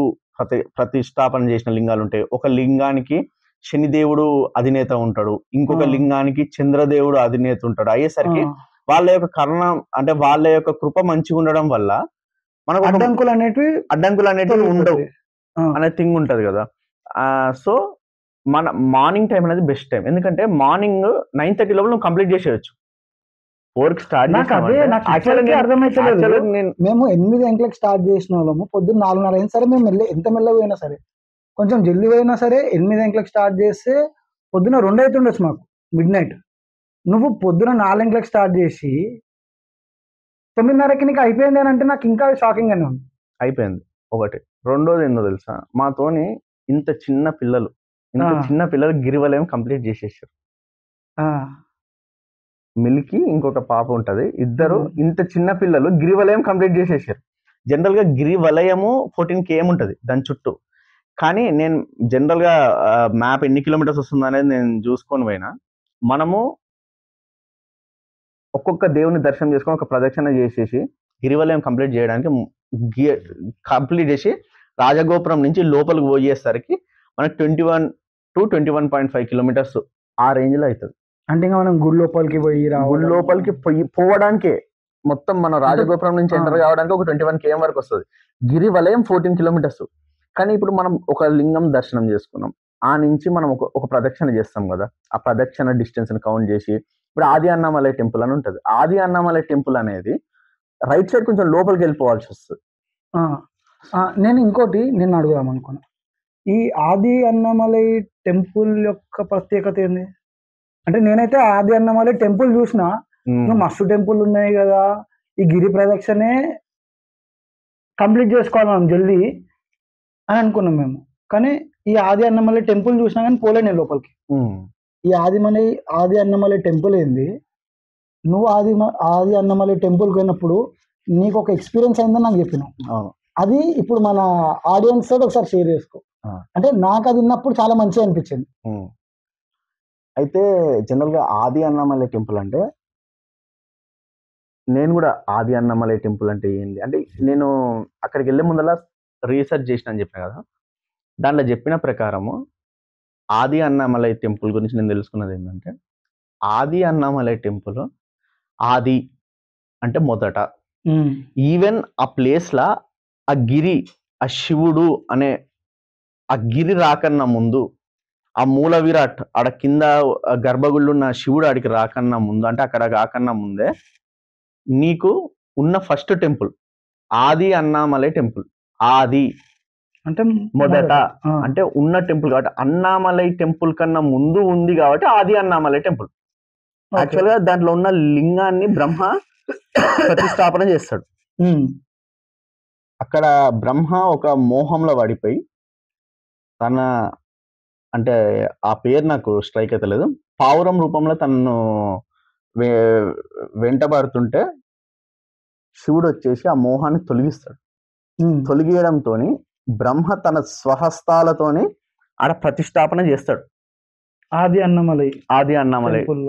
ప్రతిష్టాపన చేసిన లింగాలు ఉంటాయి. ఒక లింగానికి శనిదేవుడు అధినేత ఉంటాడు, ఇంకొక లింగానికి చంద్రదేవుడు అధినేత ఉంటాడు. అయ్యేసరికి వాళ్ళ యొక్క కర్ణం, అంటే వాళ్ళ యొక్క కృప మంచిగా ఉండడం వల్ల మనకు అడ్డంకులు అనేటివి ఉండవు అనే థింగ్ ఉంటది కదా. సో మన మార్నింగ్ టైం అనేది బెస్ట్ టైం. ఎందుకంటే మార్నింగ్ 9:30 లోపల నువ్వు కంప్లీట్ చేసేయచ్చు. 4కి స్టార్ట్ అర్థమైతలేదు. మేము 8 గంటలకు స్టార్ట్ చేసిన వాళ్ళము, పొద్దున్న 4:30 అయినా సరే మేము ఎంత మెల్లగా పోయినా సరే, కొంచెం జల్దీ పోయినా సరే 8 గంటలకు స్టార్ట్ చేస్తే పొద్దున్న 2 అవుతుండొచ్చు మాకు, మిడ్ నైట్. నువ్వు పొద్దున 4 గంటలకు స్టార్ట్ చేసి 9:30కి నీకు అయిపోయింది అని అంటే నాకు ఇంకా షాకింగ్ గానే ఉంది. అయిపోయింది ఒకటి. రెండోది ఏందో తెలుసా, మాతోని ఇంత చిన్న పిల్లలు గిరివలయం కంప్లీట్ చేసేసారు. మిల్కి ఇంకొక పాప ఉంటది, ఇద్దరు ఇంత చిన్న పిల్లలు గిరివలయం కంప్లీట్ చేసేసారు. జనరల్ గా గిరివలయము 14 km ఉంటది దాని చుట్టూ. కానీ నేను జనరల్ గా మ్యాప్ ఎన్ని కిలోమీటర్స్ వస్తుంది అనేది నేను చూసుకొని పోయినా, మనము ఒక్కొక్క దేవుని దర్శనం చేసుకొని ఒక ప్రదక్షిణ చేసేసి గిరివలయం కంప్లీట్ చేయడానికి కంప్లీట్ చేసి రాజగోపురం నుంచి లోపలికి పోయేసరికి మనకి 21 to 21.5 కిలోమీటర్స్ ఆ రేంజ్ లో అవుతుంది. అంటే ఇంకా మనం గుడి లోపలికి పోవడానికే మొత్తం మన రాజగోపురం నుంచి ఎంటర్ కావడానికి ఒక 21 km వరకు వస్తుంది. గిరివలయం 14 కిలోమీటర్స్. కానీ ఇప్పుడు మనం ఒక లింగం దర్శనం చేసుకున్నాం, ఆ నుంచి మనం ఒక ప్రదక్షిణ చేస్తాం కదా, ఆ ప్రదక్షిణ డిస్టెన్స్ ని కౌంట్ చేసి, ఇప్పుడు ఆది అన్నామలై టెంపుల్ అని ఉంటది. ఆది అన్నామలై టెంపుల్ అనేది రైట్ సైడ్ కొంచెం లోపలికి వెళ్ళిపోవాల్సి వస్తుంది. నేను ఇంకోటి నేను అడుగుదాం అనుకున్నా, ఈ ఆది అన్నామలై టెంపుల్ యొక్క ప్రత్యేకత ఏంది? అంటే నేనైతే ఆది అన్నామలై టెంపుల్ చూసిన, మస్తు టెంపుల్ ఉన్నాయి కదా, ఈ గిరి ప్రదక్షిణే కంప్లీట్ చేసుకోవాలి మనం జల్దీ అని అనుకున్నాం మేము. కానీ ఈ ఆది అన్నమలై టెంపుల్ చూసినా కానీ పోలే నేను లోపలికి. ఈ ఆది అన్నమలై టెంపుల్ ఏంది? నువ్వు ఆది అన్నమలై టెంపుల్ పోయినప్పుడు నీకు ఒక ఎక్స్పీరియన్స్ అయిందని నాకు చెప్పినావు. అది ఇప్పుడు మన ఆడియన్స్ తోటి ఒకసారి షేర్ చేసుకో. అంటే నాకు అది విన్నప్పుడు చాలా మంచిగా అనిపించింది. అయితే జనరల్ గా ఆది అన్నామలై టెంపుల్ అంటే, నేను కూడా ఆది అన్నామలై టెంపుల్ అంటే ఏంటి అంటే, నేను అక్కడికి వెళ్ళే ముందలా రీసెర్చ్ చేసిన అని చెప్పిన కదా, దాంట్లో చెప్పిన ప్రకారము ఆది అన్నామలై టెంపుల్ గురించి నేను తెలుసుకున్నది ఏంటంటే, ఆది అన్నామలై టెంపుల్ ఆది అంటే మొదట, ఈవెన్ ఆ ప్లేస్ లా ఆ గిరి, ఆ శివుడు అనే ఆ గిరి రాకన్నా ముందు, ఆ మూల విరాట్ ఆడ కింద గర్భగుళ్ళు ఉన్న శివుడు ఆడికి రాకన్నా ముందు, అంటే అక్కడ కాకన్నా ముందే నీకు ఉన్న ఫస్ట్ టెంపుల్ ఆది అన్నామలై టెంపుల్. ఆది అంటే మొదట అంటే ఉన్న టెంపుల్ కాబట్టి, అన్నామలై టెంపుల్ కన్నా ముందు ఉంది కాబట్టి ఆది అన్నామలై టెంపుల్. యాక్చువల్ గా దాంట్లో ఉన్న లింగాన్ని బ్రహ్మ ప్రతిష్టాపన చేస్తాడు. అక్కడ బ్రహ్మ ఒక మోహంలో పడిపోయి తన, అంటే ఆ పేరు నాకు స్ట్రైక్ అయితే లేదు, పావురం రూపంలో తనను వెంటబడుతుంటే శివుడు వచ్చేసి ఆ మోహాన్ని తొలగిస్తాడు. తొలగియడంతో బ్రహ్మ తన స్వహస్తాలతోని ఆడ ప్రతిష్టాపన చేస్తాడు ఆది అన్నామలై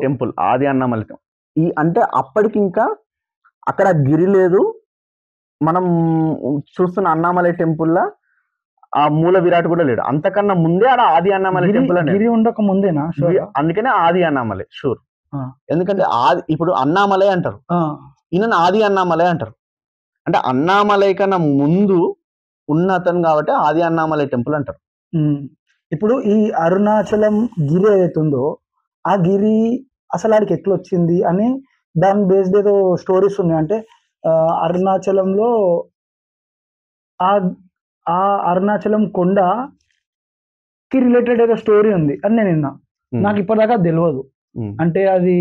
టెంపుల్. ఆది అన్నామలై ఈ అంటే అప్పటికి ఇంకా అక్కడ గిరి లేదు. మనం చూస్తున్న అన్నామలై టెంపుల్ ఆ మూల విరాట్ కూడా లేడు. అంతకన్నా ముందే ఆడ ఆది అన్నామలై టెంపుల్ గిరి ఉండక ముందేనా? అందుకనే ఆది అన్నామలై షూర్. ఎందుకంటే ఇప్పుడు అన్నామలై అంటారు, ఈయన ఆది అన్నామలై అంటారు. అంటే అన్నామలై కన్నా ముందు ఉన్న అతను కాబట్టి ఆది అన్నామలై టెంపుల్ అంటారు. ఇప్పుడు ఈ అరుణాచలం గిరి ఏదైతే ఉందో, ఆ గిరి అసలు ఆడికి ఎట్లా వచ్చింది అని దాని బేస్డ్ ఏదో స్టోరీస్ ఉన్నాయి. అంటే అరుణాచలంలో ఆ అరుణాచలం కొండకి రిలేటెడ్ ఏదో స్టోరీ ఉంది అని నేను విన్నా. నాకు ఇప్పటిదాకా తెలియదు. అంటే అది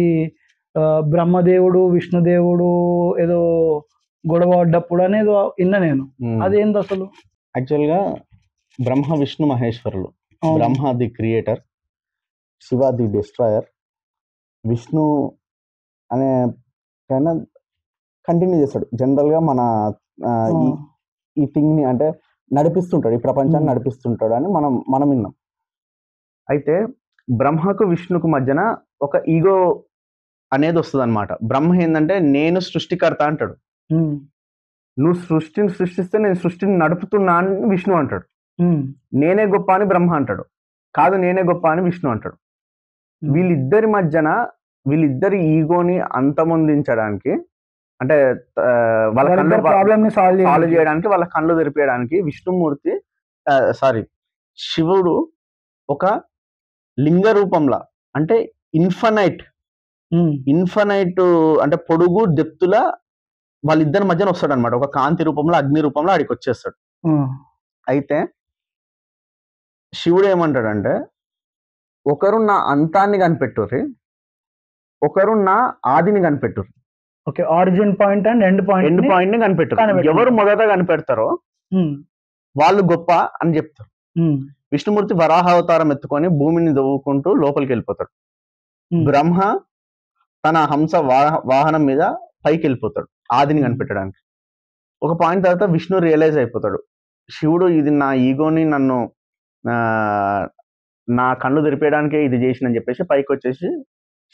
బ్రహ్మదేవుడు విష్ణుదేవుడు ఏదో గొడవ పడ్డప్పుడు అనేది విన్నా నేను. అదేంది అసలు? యాక్చువల్ గా బ్రహ్మ విష్ణు మహేశ్వరులు అవును. Brahma the creator, Shiva the destroyer, Vishnu అనే పైన కంటిన్యూ చేస్తాడు. జనరల్గా మన ఆ, ఈ ఈ థింగ్ ని అంటే నడిపిస్తుంటాడు, ఈ ప్రపంచాన్ని నడిపిస్తుంటాడు అని మనం విన్నాం. అయితే బ్రహ్మకు విష్ణుకు మధ్యన ఒక ఈగో అనేది వస్తుంది అనమాట. బ్రహ్మ ఏంటంటే నేను సృష్టికర్త అంటాడు, నువ్వు సృష్టిని సృష్టిస్తే నేను సృష్టిని నడుపుతున్నా అని విష్ణు అంటాడు. నేనే గొప్ప అని బ్రహ్మ అంటాడు, కాదు నేనే గొప్ప అని విష్ణు అంటాడు. వీళ్ళిద్దరి మధ్యన వీళ్ళిద్దరి ఈగోని అంతమొందించడానికి అంటే వాళ్ళ కళ్ళు ప్రాబ్లమ్ ని సాల్వ్ చేయడానికి, వాళ్ళ కళ్ళు తెరిపేయడానికి విష్ణుమూర్తి సారీ శివుడు ఒక లింగ రూపంలో అంటే ఇన్ఫనైట్ అంటే పొడుగు డెప్తుల వాళ్ళిద్దరి మధ్యన వస్తాడు అనమాట. ఒక కాంతి రూపంలో, అగ్ని రూపంలో ఆడికి వచ్చేస్తాడు. అయితే శివుడు ఏమంటాడంటే ఒకరు నా అంతాన్ని కనిపెట్టుర్రి, ఒకరు నా ఆదిని కనిపెట్టుర్రి. Okay, origin point and end ని కనిపెట్టారు. ఎవరు మొదట కనిపెడతారో వాళ్ళు గొప్ప అని చెప్తారు. విష్ణుమూర్తి వరాహ అవతారం ఎత్తుకొని భూమిని దవ్వుకుంటూ లోపలికి వెళ్ళిపోతాడు. బ్రహ్మ తన హంస వాహనం మీద పైకి వెళ్ళిపోతాడు ఆదిని కనిపెట్టడానికి. ఒక పాయింట్ తర్వాత విష్ణు రియలైజ్ అయిపోతాడు, శివుడు ఇది నా ఈగోని నన్ను నా కళ్ళు తెరిపేయడానికే ఇది చేసిందని చెప్పేసి పైకి వచ్చేసి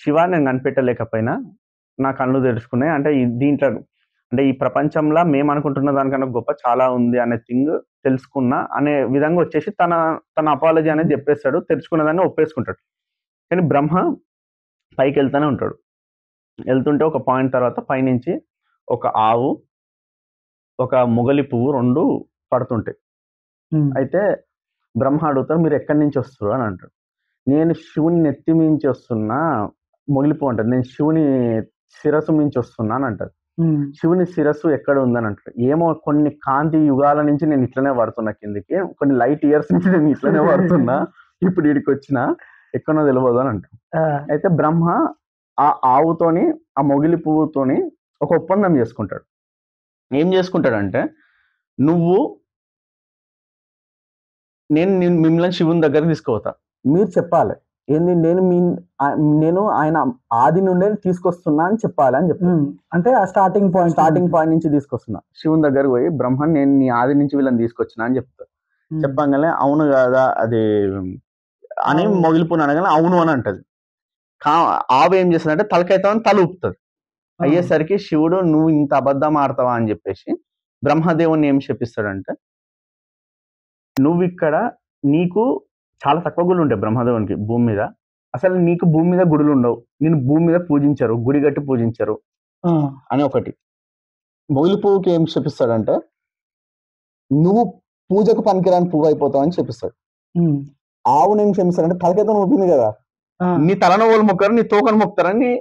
శివ నేను కనిపెట్టలేకపోయినా నా కళ్ళు తెరుచుకున్నాయి, అంటే దీంట్లో అంటే ఈ ప్రపంచంలో మేము అనుకుంటున్న దానికన్నా గొప్ప చాలా ఉంది అనే థింగ్ తెలుసుకున్నా అనే విధంగా వచ్చేసి తన అపాలజీ అనేది చెప్పేస్తాడు, తెరుచుకున్నదాన్ని ఒప్పేసుకుంటాడు. కానీ బ్రహ్మ పైకి వెళ్తూనే ఉంటాడు. వెళ్తుంటే ఒక పాయింట్ తర్వాత పైనుంచి ఒక ఆవు, ఒక మొగలి పువ్వు రెండు పడుతుంటాయి. అయితే బ్రహ్మ అడుగుతారు, మీరు ఎక్కడి నుంచి వస్తారు అని అంటాడు. నేను శివుని నెత్తి మించి వస్తున్నా, మొగలి పువ్వు అంటాడు, నేను శివుని శిరస్సు మించి వస్తున్నా అని అంటారు. శివుని శిరస్సు ఎక్కడ ఉందని అంటాడు. ఏమో కొన్ని కాంతి యుగాల నుంచి నేను ఇట్లనే పడుతున్నా కిందికి, కొన్ని లైట్ ఇయర్స్ నుంచి నేను ఇట్లనే పడుతున్నా, ఇప్పుడు వీడికి వచ్చిన ఎక్కడో తెలియదు అని అంటాడు. అయితే బ్రహ్మ ఆ ఆవుతోని ఆ మొగిలి పువ్వుతోని ఒక ఒప్పందం చేసుకుంటాడు. ఏం చేసుకుంటాడంటే, నువ్వు నేను మిమ్మల్ని శివుని దగ్గర తీసుకుపోతా, మీరు చెప్పాలి ఏంది నేను ఆయన ఆది నుండే తీసుకొస్తున్నా అని చెప్పాలి అని చెప్పి, అంటే ఆ స్టార్టింగ్ పాయింట్ నుంచి తీసుకొస్తున్నా. శివుని దగ్గరకు పోయి బ్రహ్మ నేను నీ ఆది నుంచి వీళ్ళని తీసుకొచ్చినా అని చెప్తా. చెప్పగానే అవును కదా అది అని మొగిలిపోయిన అనగానే అవును అని అంటది. ఆవు ఏం చేస్తుందంటే తలకైతావని తల ఊపుతుంది. అయ్యేసరికి శివుడు నువ్వు ఇంత అబద్ధం ఆడతావా అని చెప్పేసి బ్రహ్మదేవుని ఏం చెప్పిస్తాడంటే, నువ్వు ఇక్కడ నీకు చాలా తక్కువ గుళ్ళు ఉంటాయి బ్రహ్మదేవునికి భూమి మీద, అసలు నీకు భూమి మీద గుడులు ఉండవు, నేను భూమి మీద పూజించరు, గుడి గట్టి పూజించరు అని ఒకటి. మొగిలి పువ్వుకి ఏం చెప్పిస్తాడంటే, నువ్వు పూజకు పనికిరాని పువ్వు అయిపోతావు అని చెప్పిస్తాడు. ఆవుని ఏం చెప్పిస్తాడంటే, తలకైతే ఊపింది కదా, నీ తలను వాళ్ళు మొక్కరు, నీ తోకను మొక్కుతారని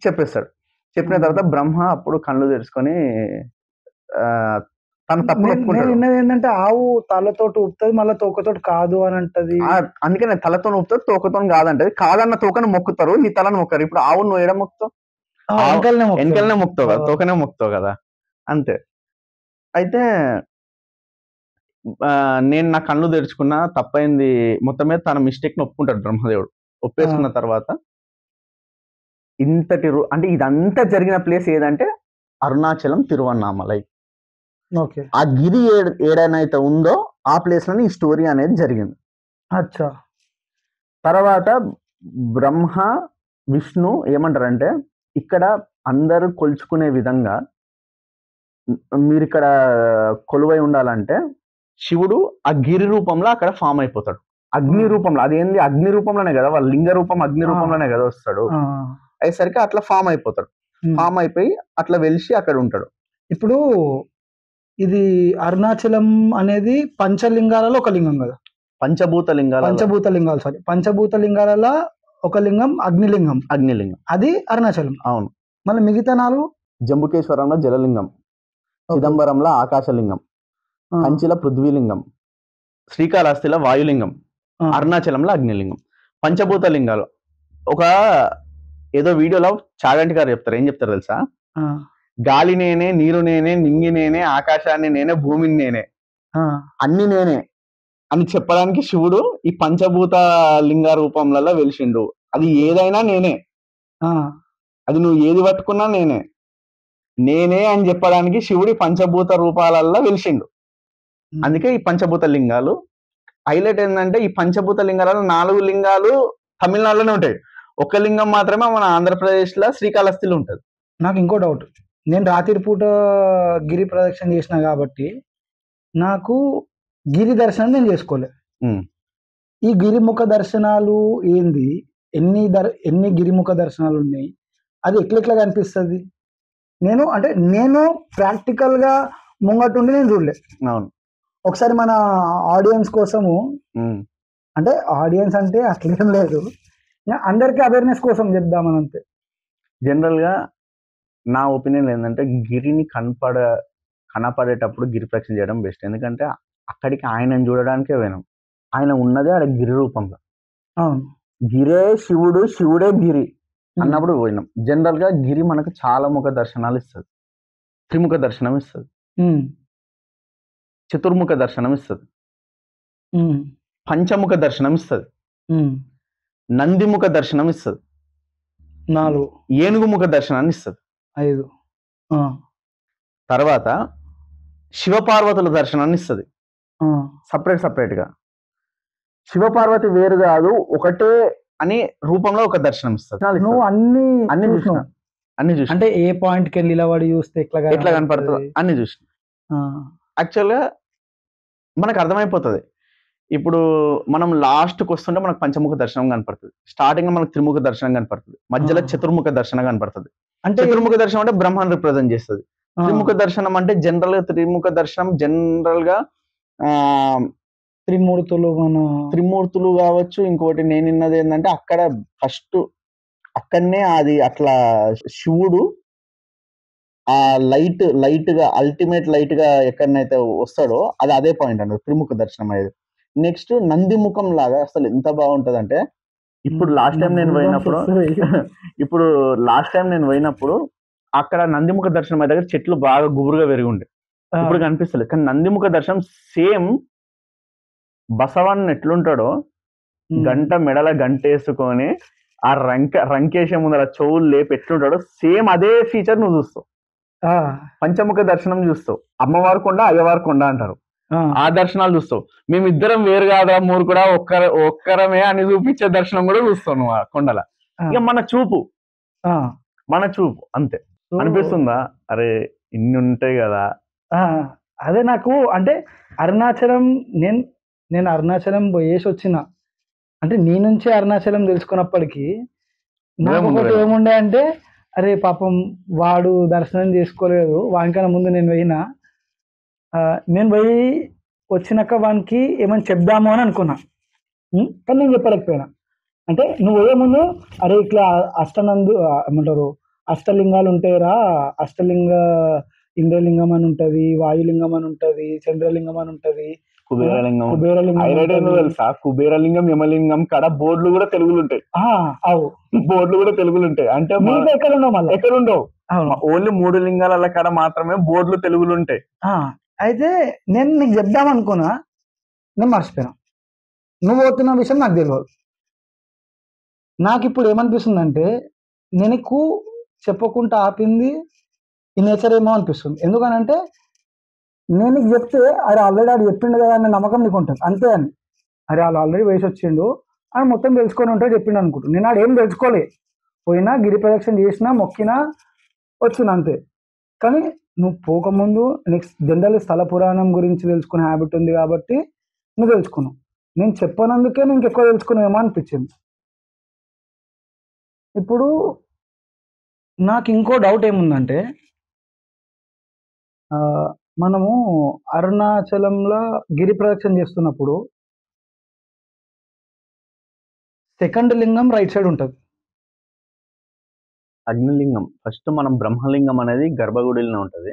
చెప్పేస్తాడు. చెప్పిన తర్వాత బ్రహ్మ అప్పుడు కళ్ళు తెరుచుకొని తన తప్పు ఏంటంటే ఆవు తలతోటి ఊపుతుంది, మళ్ళీ తోకతోటి కాదు అని అంటది. అందుకనే తలతో ఊపుతుంది, తోకతో కాదంటది. కాదన్న తోకను మొక్కుతారు, నీ తలను మొక్కరు. ఇప్పుడు ఆవు నువ్వు ఎడ మొక్కుతావు, వెనకలనే మొక్కుతావు కదా, తోకనే మొక్కుతావు కదా, అంతే. అయితే నేను నా కళ్ళు తెరుచుకున్నా, తప్పైంది మొత్తం మీద తన మిస్టేక్ ని ఒప్పుకుంటాడు బ్రహ్మదేవుడు. ఒప్పేసుకున్న తర్వాత ఇంతటి అంటే ఇదంతా జరిగిన ప్లేస్ ఏదంటే అరుణాచలం, తిరువన్నామలై. ఆ గిరి ఏడైతే ఉందో ఆ ప్లేస్ లోనే ఈ స్టోరీ అనేది జరిగింది. అచ్చా. తర్వాత బ్రహ్మ విష్ణు ఏమంటారంటే, ఇక్కడ అందరూ కొలుచుకునే విధంగా మీరు ఇక్కడ కొలువై ఉండాలంటే శివుడు ఆ గిరి రూపంలో అక్కడ ఫామ్ అయిపోతాడు. అగ్ని రూపంలో, అదేంది అగ్ని రూపంలోనే కదా, వాళ్ళ లింగ రూపం అగ్ని రూపంలోనే కదా వస్తాడు. అయ్యేసరికి అట్లా ఫామ్ అయిపోతాడు. ఫామ్ అయిపోయి అట్లా వెలిసి అక్కడ ఉంటాడు. ఇప్పుడు ఇది అరుణాచలం అనేది పంచలింగాలలో ఒక లింగం కదా, పంచభూత లింగాలలో ఒక లింగం అగ్నిలింగం. అది అరుణాచలం. అవును. మళ్ళీ మిగతా 4 జంబుకేశ్వరంలో జలలింగం, చిదంబరంలో ఆకాశలింగం, కంచిల పృథ్వీలింగం, శ్రీకాళహస్తిలో వాయులింగం, అరుణాచలంలో అగ్నిలింగం. పంచభూత లింగాలు ఒక ఏదో వీడియోలో చాగంటి గారు చెప్తారు. ఏం చెప్తారు తెలుసా, గాలి నేనే, నీరు నేనే, నింగి నేనే, ఆకాశాన్ని నేనే, భూమిని నేనే, అన్ని నేనే. అని చెప్పడానికి శివుడు ఈ పంచభూత లింగ రూపంలో వెలిసిండు. అది ఏదైనా నేనే, ఆ, అది నువ్వు ఏది పట్టుకున్నా నేనే నేనే అని చెప్పడానికి శివుడి పంచభూత రూపాలల్లో వెలిసిండు. అందుకే ఈ పంచభూత లింగాలు హైలైట్ ఏంటంటే, ఈ పంచభూత లింగాలలో 4 లింగాలు తమిళనాడులోనే ఉంటాయి. ఒక లింగం మాత్రమే మన ఆంధ్రప్రదేశ్ లో శ్రీకాళహస్తిలో ఉంటది. నాకు ఇంకో డౌట్. నేను రాత్రి పూట గిరి ప్రదక్షిణ చేసిన కాబట్టి నాకు గిరి దర్శనం నేను చేసుకోలే. ఉమ్. ఈ గిరిముఖ దర్శనాలు ఏంది? ఎన్ని గిరిముఖ దర్శనాలు ఉన్నాయి? అది ఎట్లెట్లా కనిపిస్తుంది? నేను ప్రాక్టికల్ గా ముంగటుండి నేను చూడలే. అవును. ఒకసారి మన ఆడియన్స్ కోసము, ఉమ్. అంటే ఆడియన్స్ అంటే అట్లేం లేదు, అందరికీ అవేర్నెస్ కోసం చెప్దామని అంతే. జనరల్ గా నా ఒపీనియన్ ఏంటంటే, గిరిని కనపడేటప్పుడు గిరి ప్రదక్షిణ చేయడం బెస్ట్. ఎందుకంటే అక్కడికి ఆయనను చూడడానికే పోయినాం. ఆయన ఉన్నదే ఆడ గిరి రూపంలో. అవును. గిరే శివుడు, శివుడే గిరి అన్నప్పుడు పోయినాం. జనరల్ గా గిరి మనకు చాలా ముఖ దర్శనాలు ఇస్తుంది. త్రిముఖ దర్శనం ఇస్తుంది, చతుర్ముఖ దర్శనం ఇస్తుంది, పంచముఖ దర్శనం ఇస్తుంది, నందిముఖ దర్శనం ఇస్తుంది, 4 ఏనుగుముఖ దర్శనాన్ని ఇస్తుంది, 5 తర్వాత శివపార్వతుల దర్శనాన్ని ఇస్తుంది సపరేట్ గా. శివపార్వతి వేరు కాదు, ఒకటే అని రూపంలో ఒక దర్శనం ఇస్తుంది. నువ్వు అన్ని చూసిన అంటే ఏ పాయింట్ కి వెళ్ళి నిలబడి చూస్తే ఎట్లా కనపడుతుంది అన్ని చూసిన. యాక్చువల్గా మనకు అర్థమైపోతుంది. ఇప్పుడు మనం లాస్ట్కి వస్తుంటే మనకు పంచముఖ దర్శనం కనపడుతుంది, స్టార్టింగ్ మనకు త్రిముఖ దర్శనం కనపడుతుంది, మధ్యలో చతుర్ముఖ దర్శనం కనపడుతుంది. అంటే చతుర్ముఖ దర్శనం అంటే బ్రహ్మాన్ని రిప్రజెంట్ చేస్తుంది. త్రిముఖ దర్శనం అంటే జనరల్ గా త్రిముఖ దర్శనం జనరల్ గా త్రిమూర్తులు కావచ్చు. ఇంకోటి నేను విన్నది ఏంటంటే, అక్కడ ఫస్ట్ అక్కడనే అది అట్లా శివుడు ఆ లైట్ గా అల్టిమేట్ లైట్ గా ఎక్కడనైతే వస్తాడో అది అదే పాయింట్ అండి త్రిముఖ దర్శనం అయ్యేది. నెక్స్ట్ నందిముఖం లాగా అసలు ఎంత బాగుంటది అంటే, ఇప్పుడు లాస్ట్ టైం నేను పోయినప్పుడు అక్కడ నందిముఖ దర్శనం అయ్యే దగ్గర చెట్లు బాగా గుబురుగా పెరిగి ఉండే, ఇప్పుడు కనిపిస్తలేదు. కానీ నందిముఖ దర్శనం సేమ్ బసవన్ ఎట్లుంటాడో గంట మెడల గంట వేసుకొని ఆ రంకేశం ముందర చెవులు లేపి ఎట్లుంటాడో సేమ్ అదే ఫీచర్ నువ్వు చూస్తావు. పంచముఖ దర్శనం చూస్తావు, అమ్మవారి కొండ అయ్యవారి కొండ అంటారు, ఆ దర్శనాలు చూస్తావు. మేమిద్దరం వేరు కాదా మూడు కూడా ఒక్కరమే అని చూపించే దర్శనం కూడా చూస్తావు నువ్వు ఆ కొండల. ఇక మన చూపు అంతే అనిపిస్తుందా, అరే ఇన్ని ఉంటాయి కదా. అదే నాకు అంటే అరుణాచలం నేను అరుణాచలం పోయేసి వచ్చిన అంటే నీ నుంచి అరుణాచలం తెలుసుకున్నప్పటికీ నాకు ఒకటి ఏముండే అంటే, అరే పాపం వాడు దర్శనం చేసుకోలేదు, వానికన్నా ముందు నేను పోయి వచ్చినాక వానికి ఏమైనా చెప్దాము అని అనుకున్నా. కానీ నేను చెప్పలేకపోయినా. అంటే నువ్వు పోయే ముందు అరే ఇట్లా ఏమంటారు అష్టలింగాలు ఉంటాయిరా, ఇంద్రలింగం అని ఉంటది, వాయులింగం అని ఉంటది, చంద్రలింగం అని ఉంటది, కుబేరలింగం యమలింగం కాడ బోర్డులు కూడా తెలుగులు ఉంటాయి. అంటే ఎక్కడుండవు, ఓన్లీ 3 లింగాల కాడ మాత్రమే బోర్డులు తెలుగులు ఉంటాయి. అయితే నేను నీకు చెప్దాం అనుకున్నా, నేను మర్చిపోయినా. నువ్వు పోతున్న విషయం నాకు తెలియదు. నాకు ఇప్పుడు ఏమనిపిస్తుంది అంటే, నేను చెప్పకుండా ఆపింది ఈ నేచర్ ఏమో అనిపిస్తుంది. ఎందుకనంటే నేను నీకు చెప్తే అరే ఆల్రెడీ ఆడు చెప్పిండు కదా అనే నమ్మకం నీకు ఉంటుంది అంతే. అని అరే వాళ్ళు ఆల్రెడీ వేసి వచ్చిండు అని మొత్తం తెలుసుకొని ఉంటే చెప్పిండు అనుకుంటు. నేను ఆడు ఏం తెలుసుకోలే, పోయినా గిరి ప్రదక్షిణ చేసినా మొక్కినా వచ్చిన అంతే. కానీ నువ్వు పోకముందు నెక్స్ట్ జనరల్ స్థల పురాణం గురించి తెలుసుకునే హ్యాబిట్ ఉంది కాబట్టి నువ్వు తెలుసుకున్నావు. నేను చెప్పనందుకే నీకు ఎక్కువ తెలుసుకున్నావేమో అనిపించింది. ఇప్పుడు నాకు ఇంకో డౌట్ ఏముందంటే, మనము అరుణాచలంలో గిరి ప్రదక్షిణ చేస్తున్నప్పుడు సెకండ్ లింగం రైట్ సైడ్ ఉంటుంది. అగ్నిలింగం ఫస్ట్ మనం బ్రహ్మలింగం అనేది గర్భగుడిలో ఉంటది,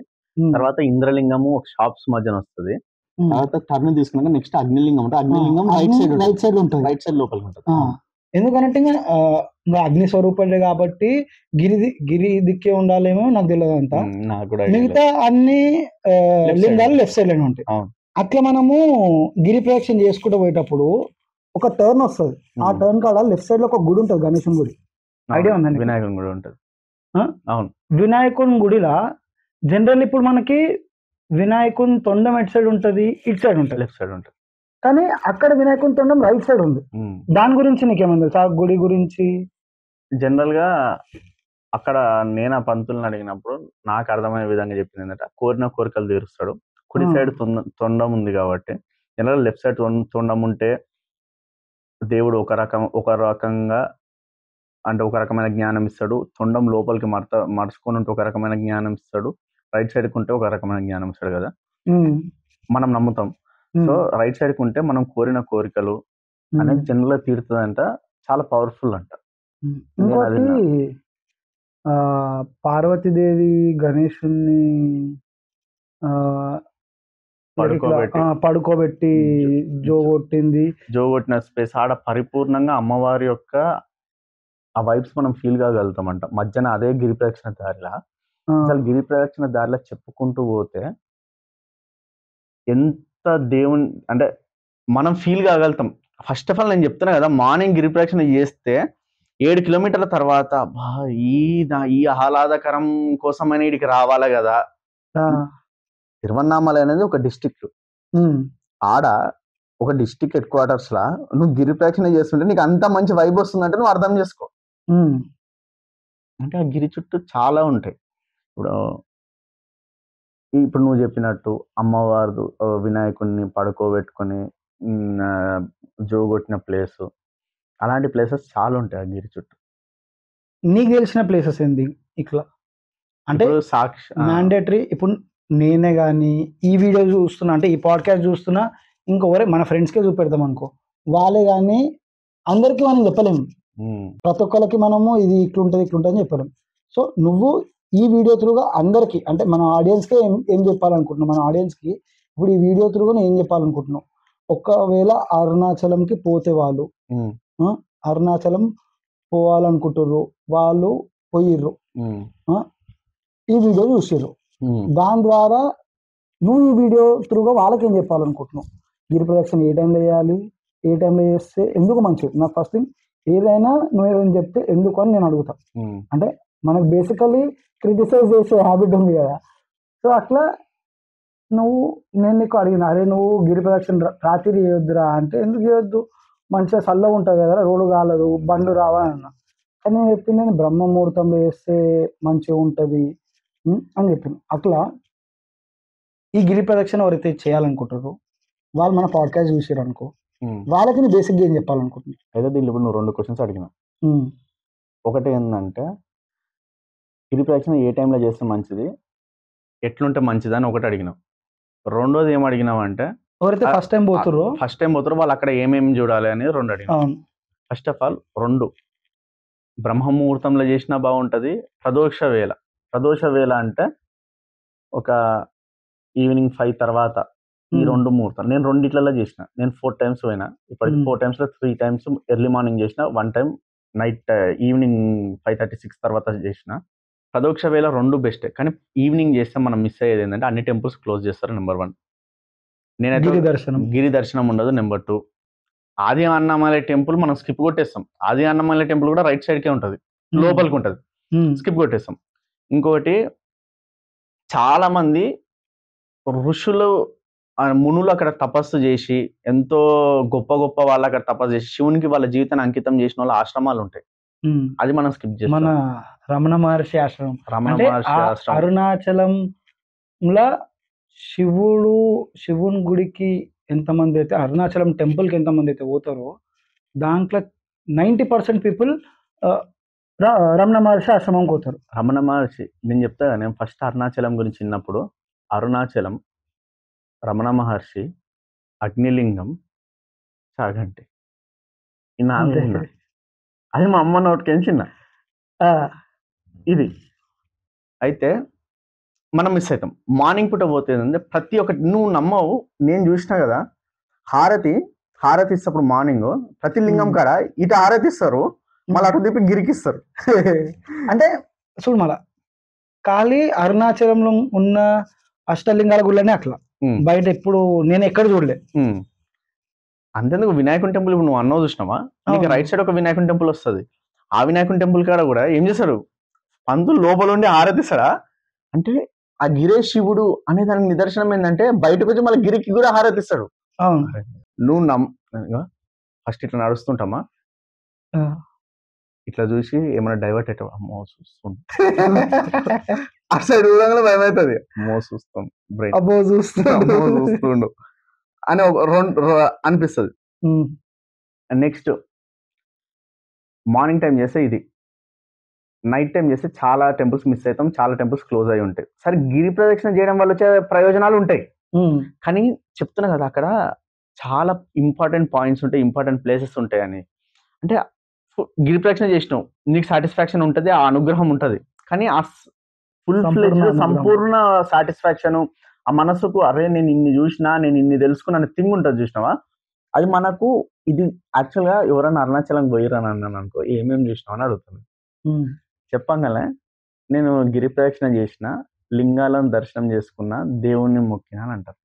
తర్వాత ఇంద్రలింగము ఒక షాప్స్ మధ్యన వస్తుంది, తర్వాత టర్న్ తీసుకున్నాక నెక్స్ట్ అగ్నిలింగం ఉంటుంది. అగ్నిలింగం రైట్ సైడ్ ఉంటుంది, రైట్ సైడ్ లోపలికి ఉంటుంది. ఎందుకంటే ఇంకా అగ్ని స్వరూపంలో కాబట్టి గిరి దిక్కే ఉండాలేమో నాకు తెలియదు అంతా. మిగతా అన్ని లింగాలు లెఫ్ట్ సైడ్ లోనే ఉంటాయి. అట్లా మనము గిరి ప్రదక్షిణ చేసుకుంటూ పోయేటప్పుడు ఒక టర్న్ వస్తుంది. ఆ టర్న్ కాడ లెఫ్ట్ సైడ్ లో ఒక గుడి ఉంటుంది, గణేశం గుడి. ఐడియా ఉందండి? వినాయకుని గుడి ఉంటుంది. అవును, వినాయకుని గుడిలా జనరల్ ఇప్పుడు మనకి వినాయకుని తొండం ఎటు సైడ్ ఉంటుంది, ఇటు సైడ్ ఉంటుంది, లెఫ్ట్ సైడ్ ఉంటుంది. కానీ అక్కడ వినాయకుని తొండం రైట్ సైడ్ ఉంది. దాని గురించి నీకేమైంది తెలుసా? గుడి గురించి జనరల్ గా అక్కడ నేను ఆ పంతులను అడిగినప్పుడు నాకు అర్థమయ్యే విధంగా చెప్పింది ఏంటంటే, కోరిన కోరికలు తీరుస్తాడు. కుడి సైడ్ తొండం ఉంది కాబట్టి జనరల్ లెఫ్ట్ సైడ్ తొండం ఉంటే దేవుడు ఒక రకంగా అంటే ఒక రకమైన జ్ఞానం ఇస్తాడు. తొండం లోపలికి మరుచుకొని ఉంటే ఒక రకమైన జ్ఞానం ఇస్తాడు. రైట్ సైడ్ కుంటే ఒక రకమైన జ్ఞానం ఇస్తాడు కదా, మనం నమ్ముతాం. సో రైట్ సైడ్ కుంటే మనం కోరిన కోరికలు అనేది జనరల్ గా తీరుతుందంట. చాలా పవర్ఫుల్ అంట. ఇంకోటి పార్వతీదేవి గణేశుని పడుకోబెట్టి జోగొట్టిన స్పేస్ ఆడ పరిపూర్ణంగా అమ్మవారి యొక్క ఆ వైబ్స్ మనం ఫీల్ కాగలుగుతామంట. మధ్యన అదే గిరి ప్రదక్షిణ దారిలా, అసలు గిరి ప్రదక్షిణ దారిలో చెప్పుకుంటూ పోతే ఎంత దేవుని అంటే మనం ఫీల్ కాగలుగుతాం. ఫస్ట్ ఆఫ్ ఆల్ నేను చెప్తున్నా కదా, మార్నింగ్ గిరి ప్రదక్షిణ చేస్తే 7 కిలోమీటర్ల తర్వాత ఈ ఆహ్లాదకరం కోసమైనా ఇడికి రావాలా కదా. తిరువన్నామలై అనేది ఒక డిస్ట్రిక్ట్. ఆడ ఒక డిస్ట్రిక్ట్ హెడ్ క్వార్టర్స్ లా నువ్వు గిరి ప్రదక్షిణ చేస్తుంటే నీకు అంత మంచి వైబ్ వస్తుందంటే నువ్వు అర్థం చేసుకో. అంటే ఆ గిరి చుట్టూ చాలా ఉంటాయి. ఇప్పుడు నువ్వు చెప్పినట్టు అమ్మవారు వినాయకుడిని పడుకోబెట్టుకొని జోగొట్టిన ప్లేస్, అలాంటి ప్లేసెస్ చాలా ఉంటాయి ఆ గిరి చుట్టూ. నీకు తెలిసిన ప్లేసెస్ ఏంది ఇట్లా అంటే మ్యాండేటరీ? ఇప్పుడు నేనే కానీ ఈ వీడియో చూస్తున్నా అంటే ఈ పాడ్కాస్ట్ చూస్తున్నా, ఇంకొకరే మన ఫ్రెండ్స్కే చూపెడతాం అనుకో, వాళ్ళే కానీ అందరికీ మనం చెప్పలేము. ప్రతి ఒక్కరికి మనము ఇది ఇట్లుంటుంది ఇట్లుంటుంది అని చెప్పలేము. సో నువ్వు ఈ వీడియో త్రూగా అందరికి అంటే మన ఆడియన్స్కే ఏం చెప్పాలనుకుంటున్నావు? మన ఆడియన్స్కి ఇప్పుడు ఈ వీడియో త్రూగా ఏం చెప్పాలనుకుంటున్నావు? ఒకవేళ అరుణాచలంకి పోతే వాళ్ళు అరుణాచలం పోవాలనుకుంటుర్రు, వాళ్ళు పోయిర్రు, ఈ వీడియో చూసిర్రు, దాని ద్వారా నువ్వు ఈ వీడియో త్రూగా వాళ్ళకి ఏం చెప్పాలనుకుంటున్నావు? గిరి ప్రదక్షిణ ఏ టైంలో చేయాలి, ఏ టైంలో చేస్తే ఎందుకు మంచిది? నాకు ఫస్ట్ థింగ్ ఏదైనా నువ్వు ఏదైనా చెప్తే ఎందుకు అని నేను అడుగుతా. అంటే మనకు బేసికలీ క్రిటిసైజ్ చేసే హ్యాబిట్ ఉంది కదా. సో అట్లా నేను నీకు అడిగిన, అరే నువ్వు గిరి ప్రదక్షిణ రాత్రి చేయొద్దురా అంటే, ఎందుకు చేయొద్దు, మంచిగా చల్లగా ఉంటుంది కదా, రోడ్డు కాలదు, బండ్లు రావా అన్న. కానీ నేను చెప్పింది నేను బ్రహ్మ ముహూర్తంలో చేస్తే మంచిగా ఉంటుంది అని చెప్పింది. అట్లా ఈ గిరి ప్రదక్షిణ ఎవరైతే చేయాలనుకుంటారో వాళ్ళు మన పాడ్కాస్ట్ చూసారు అనుకో, వాళ్ళకి నేను బేసిక్గా ఏం చెప్పాలనుకుంటున్నాను? అయితే దీనిలో ఇప్పుడు నువ్వు 2 క్వశ్చన్స్ అడిగినా. ఒకటి ఏంటంటే గిరి ప్రదక్షిణ ఏ టైంలో చేస్తే మంచిది, ఎట్లుంటే మంచిది అని ఒకటి అడిగినావు. రెండోది ఏం అడిగినావు అంటే ఎవరైతే ఫస్ట్ టైం పోతుర్రో వాళ్ళు అక్కడ ఏమేమి చూడాలి అనేది 2 అడిగినావు. ఫస్ట్ ఆఫ్ ఆల్ 2 బ్రహ్మ ముహూర్తంలో చేసినా బాగుంటుంది, ప్రదోష వేళ అంటే ఒక ఈవినింగ్ 5 తర్వాత ఈ 2 ముహూర్తాలు. నేను 2 చేసిన. నేను 4 టైమ్స్ పోయినా. ఇప్పటికి 4 టైమ్స్లో 3 టైమ్స్ ఎర్లీ మార్నింగ్ చేసిన, 1 టైం నైట్ ఈవినింగ్ 5:36 తర్వాత చేసిన. ప్రదోష వేళ 2 బెస్టే, కానీ ఈవినింగ్ చేస్తే మనం మిస్ అయ్యేది ఏంటంటే అన్ని టెంపుల్స్ క్లోజ్ చేస్తారు. నెంబర్ 1. నేనైతే గిరి దర్శనం ఉండదు. నెంబర్ 2, ఆది అన్నమలై టెంపుల్ మనం స్కిప్ కొట్టేస్తాం. ఆది అన్నమలై టెంపుల్ కూడా రైట్ సైడ్కే ఉంటుంది, లోపలికి ఉంటుంది, స్కిప్ కొట్టేస్తాం. ఇంకొకటి, చాలా మంది ఋషులు మునులు అక్కడ తపస్సు చేసి, ఎంతో గొప్ప గొప్ప వాళ్ళు అక్కడ తపస్సు చేసి శివునికి వాళ్ళ జీవితాన్ని అంకితం చేసిన వాళ్ళ ఆశ్రమాలు ఉంటాయి. అది మనం స్కిప్ చేస్తాం. మన రమణ మహర్షి ఆశ్రమం, అరుణాచలంలో శివుని గుడికి ఎంతమంది అయితే, అరుణాచలం టెంపుల్కి ఎంతమంది అయితే పోతారో దాంట్లో 90% పీపుల్ రమణ మహర్షి ఆశ్రమంకి పోతారు. రమణ మహర్షి నేను చెప్తా, నేను ఫస్ట్ అరుణాచలం గురించి విన్నప్పుడు అరుణాచలం, రమణ మహర్షి, అగ్నిలింగం, చాగంటి అది మా అమ్మ నోటికి చిన్న ఇది. అయితే మనం మిస్ అవుతాం. మార్నింగ్ పూట పోతే ప్రతి ఒక్కటి నువ్వు నమ్మవు, నేను చూసినా కదా, హారతి ఇస్తప్పుడు మార్నింగ్ ప్రతి లింగం కాడ ఇటు హారతి ఇస్తారు, మళ్ళీ అటు తిప్పి గిరికిస్తారు. అంటే చూడు, మళ్ళా ఖాళీ అరుణాచలంలో ఉన్న అష్టలింగాల గుళ్ళనే అట్లా బయట ఎప్పుడు నేను ఎక్కడ చూడలే. అంతేందుకు వినాయకుని టెంపుల్ ఇప్పుడు నువ్వు అన్నో చూసినావా, నీకు రైట్ సైడ్ ఒక వినాయకుని టెంపుల్ వస్తుంది. ఆ వినాయకుని టెంపుల్ కాడ కూడా ఏం చేస్తారు, పంతులు లోపల ఉండి హారతిస్తాడా అంటే ఆ గిరే శివుడు అనే దానికి నిదర్శనం ఏంటంటే బయటకు వచ్చి మళ్ళీ గిరికి కూడా హారతిస్తాడు. నువ్వు ఫస్ట్ ఇట్లా నడుస్తుంటామా, ఇట్లా చూసి ఏమైనా డైవర్ట్ అయితే అమ్మో చూస్తుంది అటు సైడ్ చూడంగానే భయం అవుతుంది, అమ్మో చూస్తాం బ్రెయిన్ చూస్తుండు అని ఒక రెండు అనిపిస్తుంది. నెక్స్ట్ మార్నింగ్ టైం చేస్తే ఇది, నైట్ టైం చేస్తే చాలా టెంపుల్స్ మిస్ అవుతాం, చాలా టెంపుల్స్ క్లోజ్ అయి ఉంటాయి. సరే గిరి ప్రదక్షిణ చేయడం వల్ల వచ్చే ప్రయోజనాలు ఉంటాయి, కానీ చెప్తున్నా కదా అక్కడ చాలా ఇంపార్టెంట్ పాయింట్స్ ఉంటాయి, ఇంపార్టెంట్ ప్లేసెస్ ఉంటాయి అని. అంటే గిరి ప్రదక్షిణ చేసినావు, నీకు సాటిస్ఫాక్షన్ ఉంటుంది, ఆ అనుగ్రహం ఉంటుంది, కానీ ఆ ఫుల్ ఫ్లెడ్జ్ సంపూర్ణ సాటిస్ఫాక్షన్ ఆ మనసుకు అరే నేను ఇన్ని చూసినా, నేను ఇన్ని తెలుసుకున్నా థింగ్ ఉంటుంది చూసినావా, అది మనకు ఇది యాక్చువల్గా ఎవరైనా అరుణాచలం పోయిరని అన్నాను అనుకో ఏమేమి చూసినావు అని అడుగుతాను. చెప్పంగానే నేను గిరి ప్రదక్షిణ చేసిన, లింగాలను దర్శనం చేసుకున్నా, దేవుణ్ణి మొక్కినా అని అంటారు.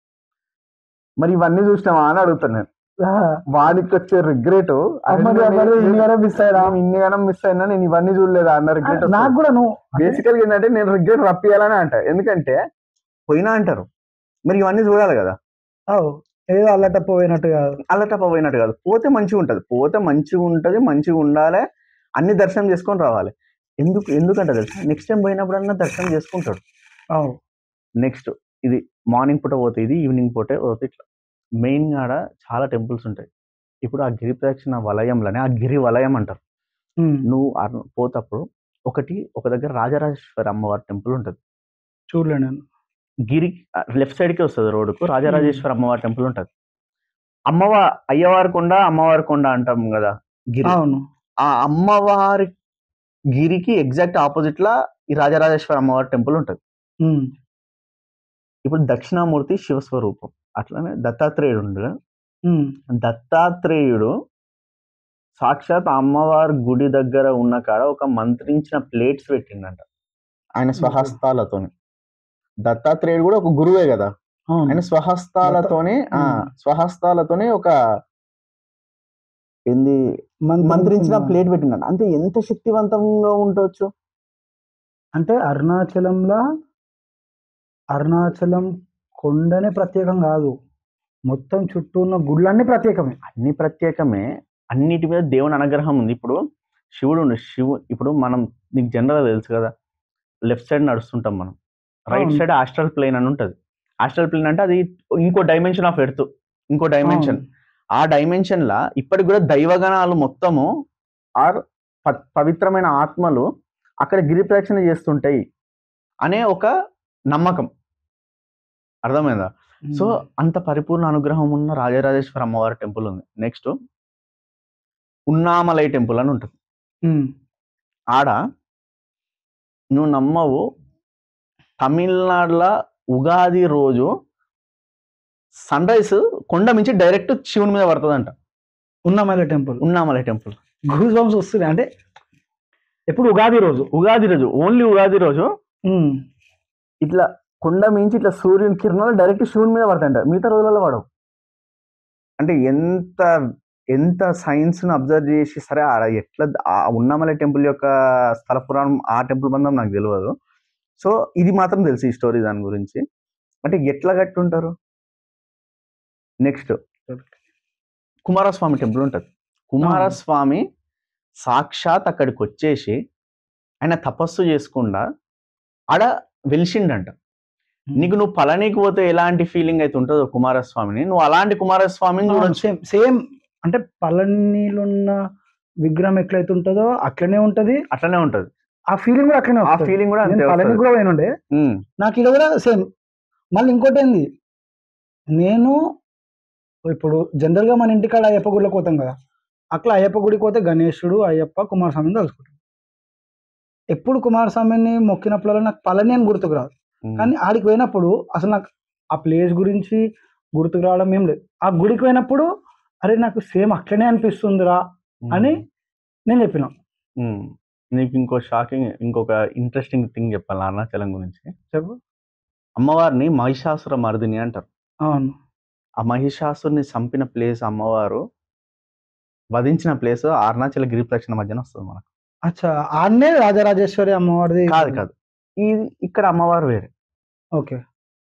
మరి ఇవన్నీ చూసినావా అని అడుగుతాను నేను. వాడికి వచ్చే రిగ్రెట్ ఇన్నిగానం మిస్ అయినా నేను ఇవన్నీ చూడలేదా అన్న రిగ్రెట్ నాకు కూడా. బేసికల్గా ఏంటంటే నేను రిగ్రెట్ రప్పియాలని అంట, ఎందుకంటే పోయినా అంటారు మరి ఇవన్నీ చూడాలి కదా, ఏదో అల్లటప్ప పోయినట్టు కాదు, పోతే మంచిగా ఉంటది, మంచిగా ఉండాలి, అన్ని దర్శనం చేసుకొని రావాలి. ఎందుకంటే తెలుసా, నెక్స్ట్ టైం పోయినప్పుడన్నా దర్శనం చేసుకుంటాడు. నెక్స్ట్ ఇది మార్నింగ్ పూట పోతే ఇది, ఈవినింగ్ పూట పోతే ఇట్లా. మెయిన్ గాడ చాలా టెంపుల్స్ ఉంటాయి. ఇప్పుడు ఆ గిరి ప్రదక్షిణ వలయంలోనే ఆ గిరి వలయం అంటారు. నువ్వు పోతప్పుడు ఒక దగ్గర రాజరాజేశ్వరి అమ్మవారి టెంపుల్ ఉంటుంది, చూడలే నేను. గిరి లెఫ్ట్ సైడ్ కి వస్తుంది రోడ్డుకు, రాజరాజేశ్వరి అమ్మవారి టెంపుల్ ఉంటుంది. అయ్యవారి కొండ అంటాం కదా గిరి, ఆ అమ్మవారి గిరికి ఎగ్జాక్ట్ ఆపోజిట్ లా ఈ రాజరాజేశ్వరి అమ్మవారి టెంపుల్ ఉంటుంది. ఇప్పుడు దక్షిణామూర్తి శివస్వరూపం, అట్లానే దత్తాత్రేయుడు ఉండగా దత్తాత్రేయుడు సాక్షాత్ అమ్మవారి గుడి దగ్గర ఉన్న కాడ ఒక మంత్రించిన ప్లేట్స్ పెట్టిండంట ఆయన స్వహస్తాలతోని. దత్తాత్రేయుడు కూడా ఒక గురువే కదా, ఆయన స్వహస్తాలతోనే ఒక ఏంది మంత్రించిన ప్లేట్ పెట్టిండంట. అంటే ఎంత శక్తివంతంగా ఉండొచ్చు అంటే అరుణాచలం కొండనే ప్రత్యేకం కాదు, మొత్తం చుట్టూ ఉన్న గుళ్ళన్నీ ప్రత్యేకమే. అన్ని ప్రత్యేకమే, అన్నిటి మీద దేవుని అనుగ్రహం ఉంది. ఇప్పుడు ఇప్పుడు మనం నీకు జనరల్ తెలుసు కదా, లెఫ్ట్ సైడ్ నడుస్తుంటాం మనం, రైట్ సైడ్ ఆస్ట్రల్ ప్లేన్ అని ఉంటుంది. ఆస్ట్రల్ ప్లేన్ అంటే అది ఇంకో డైమెన్షన్ ఆఫ్ ఎర్త్, ఇంకో డైమెన్షన్. ఆ డైమెన్షన్ లా ఇప్పటికి కూడా దైవగణాలు మొత్తము ఆర్ పవిత్రమైన ఆత్మలు అక్కడ గిరి ప్రదక్షిణ చేస్తుంటాయి అనే ఒక నమ్మకం, అర్థమైందా? సో అంత పరిపూర్ణ అనుగ్రహం ఉన్న రాజరాజేశ్వరి అమ్మవారి టెంపుల్ ఉంది. నెక్స్ట్ ఉన్నామలై టెంపుల్ అని ఉంటుంది. ఆడ నువ్వు నమ్మవు, తమిళనాడులో ఉగాది రోజు సన్ రైజ్ కొండ మించి డైరెక్ట్ శివుని మీద పడుతుందంట. ఉన్నామలై టెంపుల్ గూస్ బంప్స్ వస్తుంది. అంటే ఎప్పుడు ఉగాది రోజు ఓన్లీ ఉగాది రోజు ఇట్లా కొండ మించి ఇట్లా సూర్యుని కిరణాలు డైరెక్ట్ శివుని మీద పడతాయంట, మిగతా రోజులలో పడవు. అంటే ఎంత సైన్స్ ను అబ్జర్వ్ చేసి సరే ఆడ ఎట్లా ఉన్నామలై టెంపుల్ యొక్క స్థల పురాణం ఆ టెంపుల్ బంధం నాకు తెలియదు. సో ఇది మాత్రం తెలుసు ఈ స్టోరీ దాని గురించి. అంటే ఎట్లా కట్టి ఉంటారు. నెక్స్ట్ కుమారస్వామి టెంపుల్ ఉంటుంది. కుమారస్వామి సాక్షాత్ అక్కడికి వచ్చేసి ఆయన తపస్సు చేసుకుండా ఆడ వెలిసిండంట. నువ్వు పళనికి పోతే ఎలాంటి ఫీలింగ్ అయితే ఉంటుందో కుమారస్వామిని, నువ్వు అలాంటి కుమారస్వామిని చూడొచ్చు. సేమ్ అంటే పళనిలో ఉన్న విగ్రహం ఎట్లయితే ఉంటుందో అట్లనే ఉంటది. ఆ ఫీలింగ్ కూడా అట్లనే, ఆ ఫీలింగ్ కూడా పళని కూడా పోయినుండే నాకు ఇక్కడ కూడా సేమ్. మళ్ళీ ఇంకోటి ఏంది, నేను ఇప్పుడు జనరల్ గా మన ఇంటికాడ అయ్యప్ప గుడిలోకి పోతాం కదా, అట్లా అయ్యప్ప గుడికి పోతే గణేశుడు, అయ్యప్ప, కుమారస్వామిని తలుచుకుంటాం. ఎప్పుడు కుమారస్వామిని మొక్కినప్పుడు నాకు పళని అని గుర్తుకు రాదు, కానీ ఆడికి పోయినప్పుడు అసలు నాకు ఆ ప్లేస్ గురించి గుర్తుకు రావడం ఏం లేదు. ఆ గుడికి పోయినప్పుడు అరే నాకు సేమ్ అట్లనే అనిపిస్తుందిరా అని నేను చెప్పిన. నీకు ఇంకొక ఇంట్రెస్టింగ్ థింగ్ చెప్పాలి అరుణాచలం గురించి. చెప్పు. అమ్మవారిని మహిషాసుర మర్దిని అంటారు. అవును. ఆ మహిషాసుని చంపిన ప్లేస్ అమ్మవారు వధించిన ప్లేస్ అరుణాచల గిరి ప్రదక్షిణ మధ్యన వస్తుంది మనకు. అచ్చా! ఆడనే రాజరాజేశ్వరి అమ్మవారిది. కాదు ఇది ఇక్కడ అమ్మవారు వేరే. ఓకే.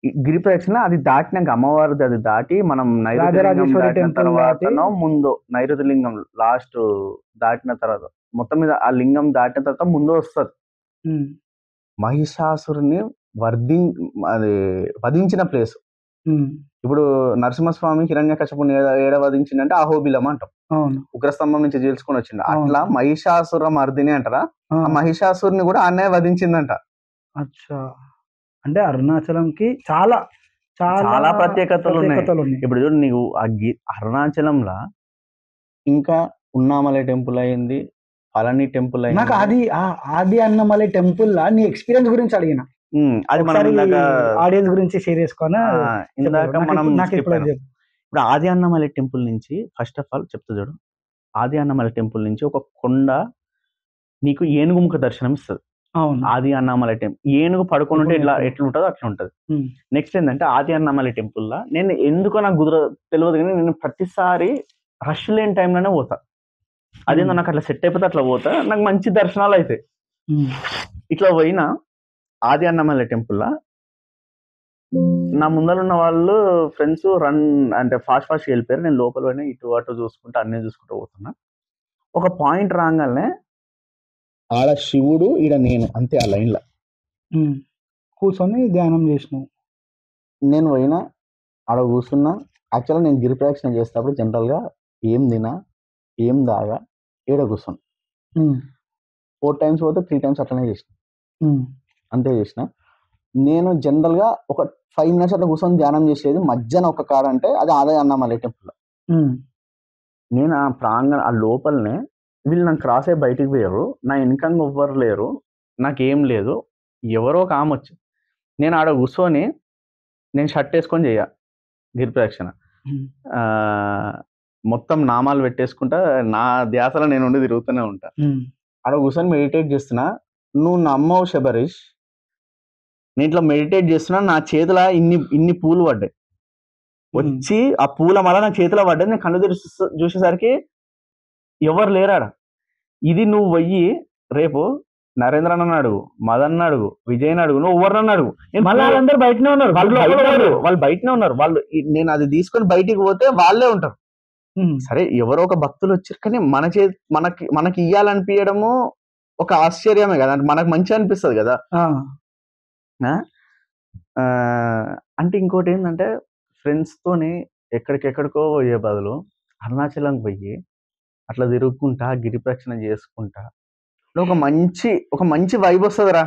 ఈ గిరి ప్రదక్షిణ అది దాటినాక అమ్మవారిది అది దాటి మనం నైరుతి లింగం రాజరాజేశ్వరి దాటిన టెంపుల్ దాటి తర్వాతనో ముందో నైరుతి లింగం లాస్ట్ దాటిన తర్వాత మొత్తం మీద ఆ లింగం దాటిన తర్వాత ముందు వస్తుంది హ్మ్. మహిషాసురుని అది వధించిన ప్లేస్. హ్మ్. ఇప్పుడు నరసింహస్వామి హిరణ్యకశపుని ఏడ వధించిందంటే అహోబిలం అంటాం. అవును. ఉగ్రస్తంభం నుంచి చీల్చుకొని వచ్చిండు. అవును. అట్లా మహిషాసుర మర్దిని అంటారా, ఆ! ఆ మహిషాసురుని కూడా ఆనే వధించిందంట. అచ్చా! అంటే అరుణాచలంకి చాలా చాలా ప్రత్యేకతలు ఉన్నాయి. ప్రత్యేకతలున్నాయి. ఇప్పుడు చూడు నీకు అరుణాచలంలా ఇంకా ఉన్నామలై టెంపుల్ అయింది, పళని టెంపుల్ నాకు అయింది. ఆది అన్నమలై టెంపుల్‌లా నీ ఎక్స్‌పీరియన్స్ గురించి అడిగిన. అది మనం ఒకసారి ఇందాక ఆడియన్స్ గురించి షేర్ చేసుకోనా? ఇందాక మనం skip నాకిప్పుడు అయినాం. ఇప్పుడు ఆది అన్నమలై టెంపుల్ నుంచి ఫస్ట్ ఆఫ్ ఆల్ చెప్తా చూడు. ఆది అన్నమలై టెంపుల్ నుంచి ఒక కొండ నీకు ఏనుగు ముఖ దర్శనం ఇస్తది. అవును. ఆది అన్నమలై టెంపుల్ ఏనుగు పడుకొని ఉంటే ఎట్లుంటదో అట్లా ఉంటది. హ్మ్. నెక్స్ట్ ఏంటంటే ఆది అన్నమలై టెంపుల్‌లా నేను ఎందుకో నాకు తెలియదు కానీ నేను ప్రతిసారి రష్ లేని టైంలోనే పోతా. అదేందో నాకు అట్లా సెట్ అయిపోతే అట్లా పోతా. నాకు మంచి దర్శనాలు అయితాయి. హ్మ్. ఇట్లా పోయినా ఆది అన్నమలై టెంపుల్‌లా నా ముందర ఉన్న వాళ్ళు ఫ్రెండ్స్ అంటే ఫాస్ట్ వెళ్ళిపోయారు. నేను లోపల పోయినా ఇటు అటు చూసుకుంటా అన్నీ చూసుకుంటూ పోతున్నా. ఒక పాయింట్ రాగానే ఆడ శివుడు ఈడ నేను అంతే ఆ లైన్‌లో. హ్మ్. కూర్చొని ధ్యానం చేసినావు. నేను పోయినా ఆడ కూర్చున్నా. యాక్చువల్‌గా నేను గిరి ప్రదక్షిణ చేసేటప్పుడు జనరల్‌గా ఏం తినా, ఏం తాగా, ఈడ కూర్చోను. 4 టైమ్స్ పోతే 3 టైమ్స్ అట్లనే చేసిన. అంతే చేసిన. నేను జనరల్‌గా ఒక 5 మినిట్స్ అట్లా కూర్చొని ధ్యానం చేసేది మధ్యాహ్నం ఒక కాడ అంటే అది ఆది అన్నమలై టెంపుల్. నేను ఆ లోపలనే వీళ్ళు నన్ను క్రాస్ అయ్యి బయటికి పోయారు. నా వెనకంగా ఎవ్వరు లేరు. నాకేం లేదు. ఎవరో ఒక ఆమె వచ్చింది. నేను ఆడ కూర్చొని నేను షర్ట్ వేసుకొని చెయ్య గిరి ప్రదక్షిణ. మొత్తం నామాలు పెట్టేసుకుంటా నా ధ్యాసలో నేను ఉండి తిరుగుతూనే ఉంటా. ఆడ కూర్చొని మెడిటేట్ చేస్తున్నా. నువ్వు నమ్మవు శబరీష్, నేను ఇట్లా మెడిటేట్ చేస్తున్నా నా చేతిలో ఇన్ని పూలు పడ్డాయి. వచ్చి ఆ పూల మళ్ళా నా చేతిలో పడ్డది. నేను కళ్ళు తెరిచి చూసేసరికి ఎవరు లేరాడ. ఇది నువ్వు పోయి రేపు నరేంద్రన్ అడుగు, మదన్ అడుగు, విజయ్ అడుగు, నువ్వు ఎవరినన్నా అడుగు. వాళ్ళందరూ బయటనే ఉన్నారు. వాళ్ళు బయటనే ఉన్నారు. వాళ్ళు నేను అది తీసుకొని బయటికి పోతే వాళ్ళే ఉంటారు. సరే ఎవరో ఒక భక్తులు వచ్చారు కానీ మనకి ఇయ్యాలనిపించడము ఒక ఆశ్చర్యమే కదా. అంటే మనకు మంచి అనిపిస్తుంది కదా. అంటే ఇంకోటి ఏంటంటే ఫ్రెండ్స్ తోని ఎక్కడికెక్కడికో పోయే బదులు అరుణాచలంకి పోయి అట్లా తిరుగుకుంటా గిరి ప్రదక్షిణ చేసుకుంటా ఒక మంచి వైబ్ వస్తుందిరా.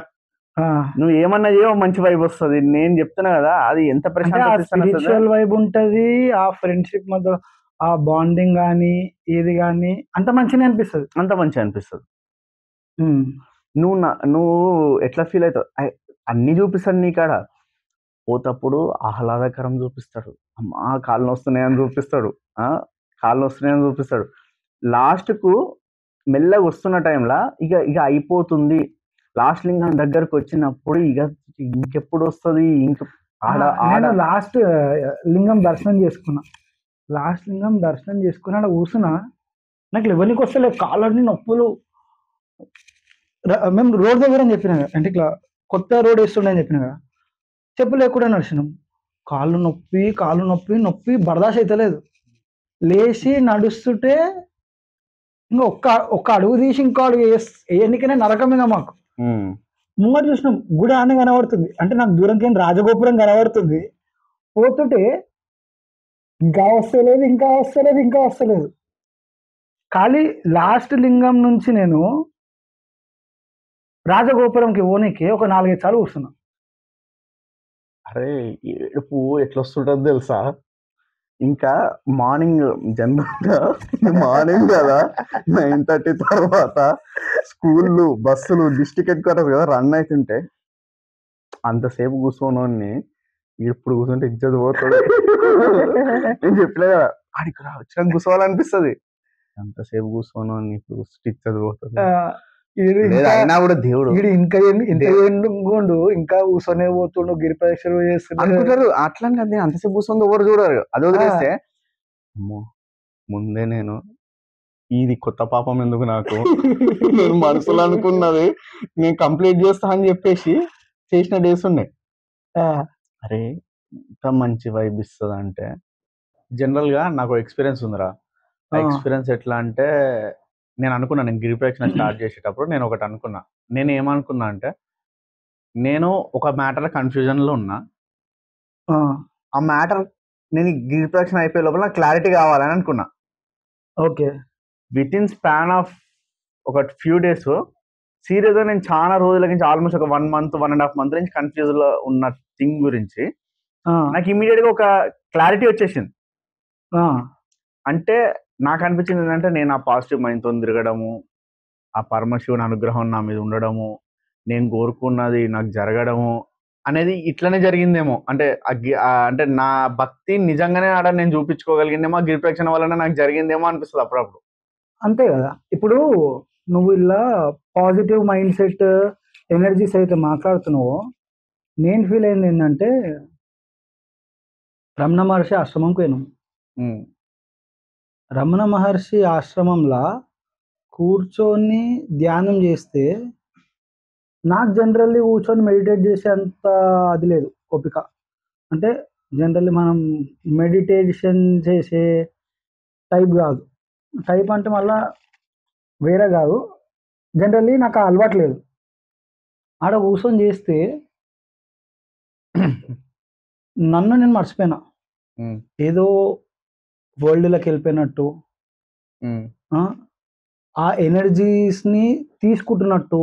నువ్వు ఏమన్నా చేయో మంచి వైబ్ వస్తుంది. నేను చెప్తున్నా కదా అది ఎంత స్పిరిచువల్ వైబ్ ఉంటది. ఆ ఫ్రెండ్షిప్ మధ్య ఆ బాండింగ్ గానీ ఏది గానీ అంత మంచిగా అనిపిస్తుంది. నువ్వు ఎట్లా ఫీల్ అవుతావు? అన్ని చూపిస్తాడు నీ కాడ. పోతప్పుడు ఆహ్లాదకరం చూపిస్తాడు. అమ్మా కాళ్ళు వస్తున్నాయని చూపిస్తాడు. లాస్ట్కు మెల్లగా వస్తున్న టైంలో ఇక అయిపోతుంది. లాస్ట్ లింగం దగ్గరకు వచ్చినప్పుడు ఇక ఇంకెప్పుడు వస్తుంది నేను లాస్ట్ లింగం దర్శనం చేసుకున్నా అలా కూర్చున్నా. నాకు ఎవరికి వస్తలేదు, కాళ్ళని నొప్పులు. మేము రోడ్ దగ్గర అని చెప్పినా కదా, అంటే ఇట్లా కొత్త రోడ్ వేస్తుండే అని చెప్పినా కదా, చెప్పు లేకుండా నడిచినాం. కాళ్ళు నొప్పి బర్దాష్ అవుతలేదు. లేచి నడుస్తుంటే ఇంకా ఒక్క అడుగు తీసి ఇంకో అడుగు ఎన్నికనే నరకం ఇంకా మాకు. ముంగట చూసినాం గుడి ఆనే కనబడుతుంది. అంటే నాకు దూరంకి రాజగోపురం కనబడుతుంది. పోతుంటే ఇంకా వస్తలేదు. ఖాళీ లాస్ట్ లింగం నుంచి నేను రాజగోపురంకి ఓనికి ఒక 4-5 సార్లు కూర్చున్నా. అరే ఏడుపు ఎట్లా వస్తుంటది తెలుసా? ఇంకా మార్నింగ్ జనరల్గా మార్నింగ్ కదా 9:30 తర్వాత స్కూళ్ళు బస్సులు డిస్ట్రిక్ట్ హెడ్ క్వార్టర్స్ కదా రన్ అవుతుంటే అంతసేపు కూర్చోని ఇప్పుడు కూర్చుంటే ఇజ్జత్ పోతుంది. నేను చెప్పలే కదా ఆడికి వచ్చినాక కూర్చోవాలనిపిస్తుంది. అంతసేపు కూర్చోని ఇప్పుడు ఇజ్జత్ పోతుంది. ఈడు లేదు ఇంకా అయినా కూడా దేవుడు ఈడు ఇంకా ఇంత ఎండుండు ఇంకా కూర్చొనే పోతుండు గిరి ప్రదక్షిణ చేస్తున్నాడు. అనుకుంటారు. అట్లా అని కాదు, నేను అంతసేపు కూర్చొని ఎవరు చూడరు. అది వదిలేస్తే అమ్మో ముందే నేను ఇది కొత్త పాపం ఎందుకు నాకు, నేను మనసులో అనుకున్నది నేను కంప్లీట్ చేస్తా అని చెప్పేసి చేసిన డేస్ ఉన్నాయి. అరే ఇంత మంచి వైబ్ ఇస్తుంది అంటే, జనరల్ గా నాకు ఎక్స్పీరియన్స్ ఉందిరా. ఆ ఎక్స్పీరియన్స్ ఎట్లా అంటే, నేను అనుకున్నా, నేను గిరి ప్రదక్షిణ స్టార్ట్ చేసేటప్పుడు నేను ఒకటి అనుకున్నా. నేను ఏమనుకున్నా అంటే, నేను ఒక మ్యాటర్ కన్ఫ్యూజన్ లో ఉన్నా. ఆ మ్యాటర్ నేను గిరి ప్రదక్షిణ అయిపోయే లోపల నాకు క్లారిటీ కావాలని అనుకున్నా. Okay. With in span of ఒక ఫ్యూ డేస్ సీరియస్ గా నేను చాలా రోజుల నుంచి, ఆల్మోస్ట్ ఒక 1 month 1.5 month నుంచి కన్ఫ్యూజ్ లో ఉన్న థింగ్ గురించి నాకు ఇమీడియట్ గా ఒక క్లారిటీ వచ్చేసింది. అంటే నాకు అనిపించింది ఏంటంటే, నేను ఆ పాజిటివ్ మైండ్ తో తిరగడము, ఆ పరమశివుని అనుగ్రహం నా మీద ఉండడము, నేను కోరుకున్నది నాకు జరగడము అనేది ఇట్లనే జరిగిందేమో. అంటే అంటే నా భక్తి నిజంగానే ఆడ నేను చూపించుకోగలిగిందేమో, గిరి ప్రదక్షిణ వలన నాకు జరిగిందేమో అనిపిస్తుంది అప్పుడప్పుడు. అంతే కదా. ఇప్పుడు నువ్వు ఇలా పాజిటివ్ మైండ్ సెట్ ఎనర్జీస్ అయితే మాట్లాడుతున్నావో, నేను ఫీల్ అయింది ఏంటంటే, రమణ మహర్షి ఆశ్రమంకి పోయినాం. రమణ మహర్షి ఆశ్రమంలో కూర్చొని ధ్యానం చేస్తే నాకు జనరల్లీ కూర్చొని మెడిటేట్ చేసే అంత అది లేదు ఓపిక. అంటే జనరల్లీ మనం మెడిటేషన్ చేసే టైప్ కాదు. టైప్ అంటే మళ్ళా వేరే కాదు. జనరల్లీ నాకు ఆ అలవాటు లేదు. ఆడ కూర్చొని చేస్తే నన్ను నేను మర్చిపోయినా. ఏదో వరల్డ్‌లోకి వెళ్ళిపోయినట్టు, ఆ ఎనర్జీస్‌ని తీసుకుంటున్నట్టు,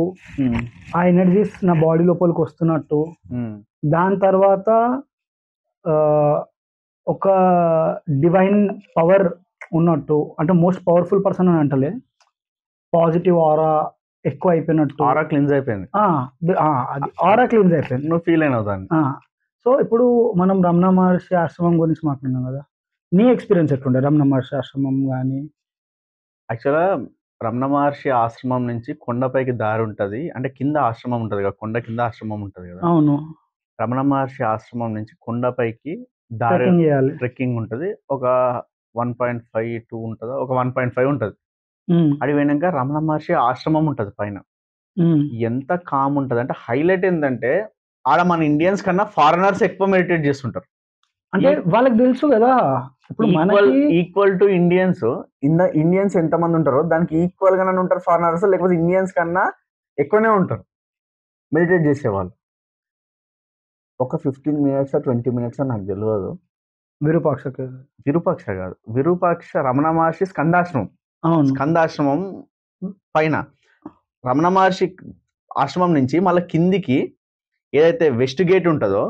ఆ ఎనర్జీస్ నా బాడీ లోపలికి వస్తున్నట్టు, దాని తర్వాత ఒక డివైన్ పవర్ ఉన్నట్టు, అంటే మోస్ట్ పవర్ఫుల్ పర్సన్ అని అంటలే, పాజిటివ్ ఆరా ఎక్కువ అయిపోయినట్టు. ఆరా క్లీన్స్ అయిపోయింది. అది ఆరా క్లీన్స్ అయిపోయింది. నువ్వు ఫీల్ అయినావు దాన్ని. సో ఇప్పుడు మనం రమణ మహర్షి ఆశ్రమం గురించి మాట్లాడినాం కదా. నీ ఎక్స్పీరియన్స్ ఎట్లుండే రమణ మహర్షి ఆశ్రమం కానీ? యాక్చువల్గా రమణ మహర్షి ఆశ్రమం నుంచి కొండపైకి దారి ఉంటుంది. అంటే కింద ఆశ్రమం ఉంటుంది కదా, కొండ కింద ఆశ్రమం ఉంటుంది కదా. అవును. రమణ మహర్షి ఆశ్రమం నుంచి కొండపైకి దారి ట్రెక్కింగ్ ఉంటుంది. ఒక 1.5-2 ఉంటుందా, ఒక 1.5 ఉంటుంది. అది పోయినాక రమణ మహర్షి ఆశ్రమం ఉంటుంది పైన. ఎంత కామ్ ఉంటుంది అంటే, హైలైట్ ఏంటంటే ఆడ మన ఇండియన్స్ కన్నా ఫారినర్స్ ఎక్కువ మెడిటేట్ చేస్తుంటారు. అంటే వాళ్ళకి తెలుసు కదా, ఇప్పుడు ఈక్వల్ టు ఇండియన్స్. ఇండియన్స్ ఎంత మంది ఉంటారో దానికి ఈక్వల్ గానే ఉంటారు ఫారినర్స్, లేకపోతే ఇండియన్స్ కన్నా ఎక్కువనే ఉంటారు మెడిటేట్ చేసేవాళ్ళు. ఒక 15 minutes 20 minutes నాకు తెలియదు. విరూపాక్ష కాదు, విరూపాక్ష రమణ మహర్షి స్కందాశ్రమం. స్కందాశ్రమం పైన రమణ మహర్షి ఆశ్రమం నుంచి మళ్ళీ కిందికి ఏదైతే వెస్ట్ గేట్ ఉంటుందో,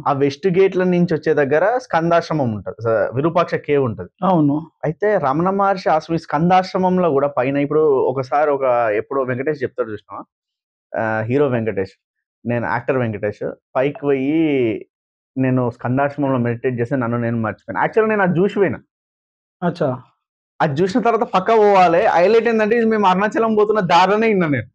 ఆ వెస్ట్ గేట్ల నుంచి వచ్చే దగ్గర స్కందాశ్రమం ఉంటుంది, విరూపాక్ష కేవ్ ఉంటుంది. అవును. అయితే రమణ మహర్షి ఆశ్రమం స్కందాశ్రమంలో కూడా పైన, ఇప్పుడు ఒకసారి ఎప్పుడో వెంకటేష్ చెప్తాడు చూసినా, హీరో వెంకటేష్, నేను యాక్టర్ వెంకటేష్, పైకి పోయి నేను స్కందాశ్రమంలో మెడిటేట్ చేస్తే నన్ను నేను మర్చిపోయాను. యాక్చువల్గా నేను అది చూసిపోయినా. అది చూసిన తర్వాత పక్క పోవాలి. హైలైట్ ఏంటంటే, ఇది మేము అరుణాచలం పోతున్న దారిలోనే విన్నా నేను.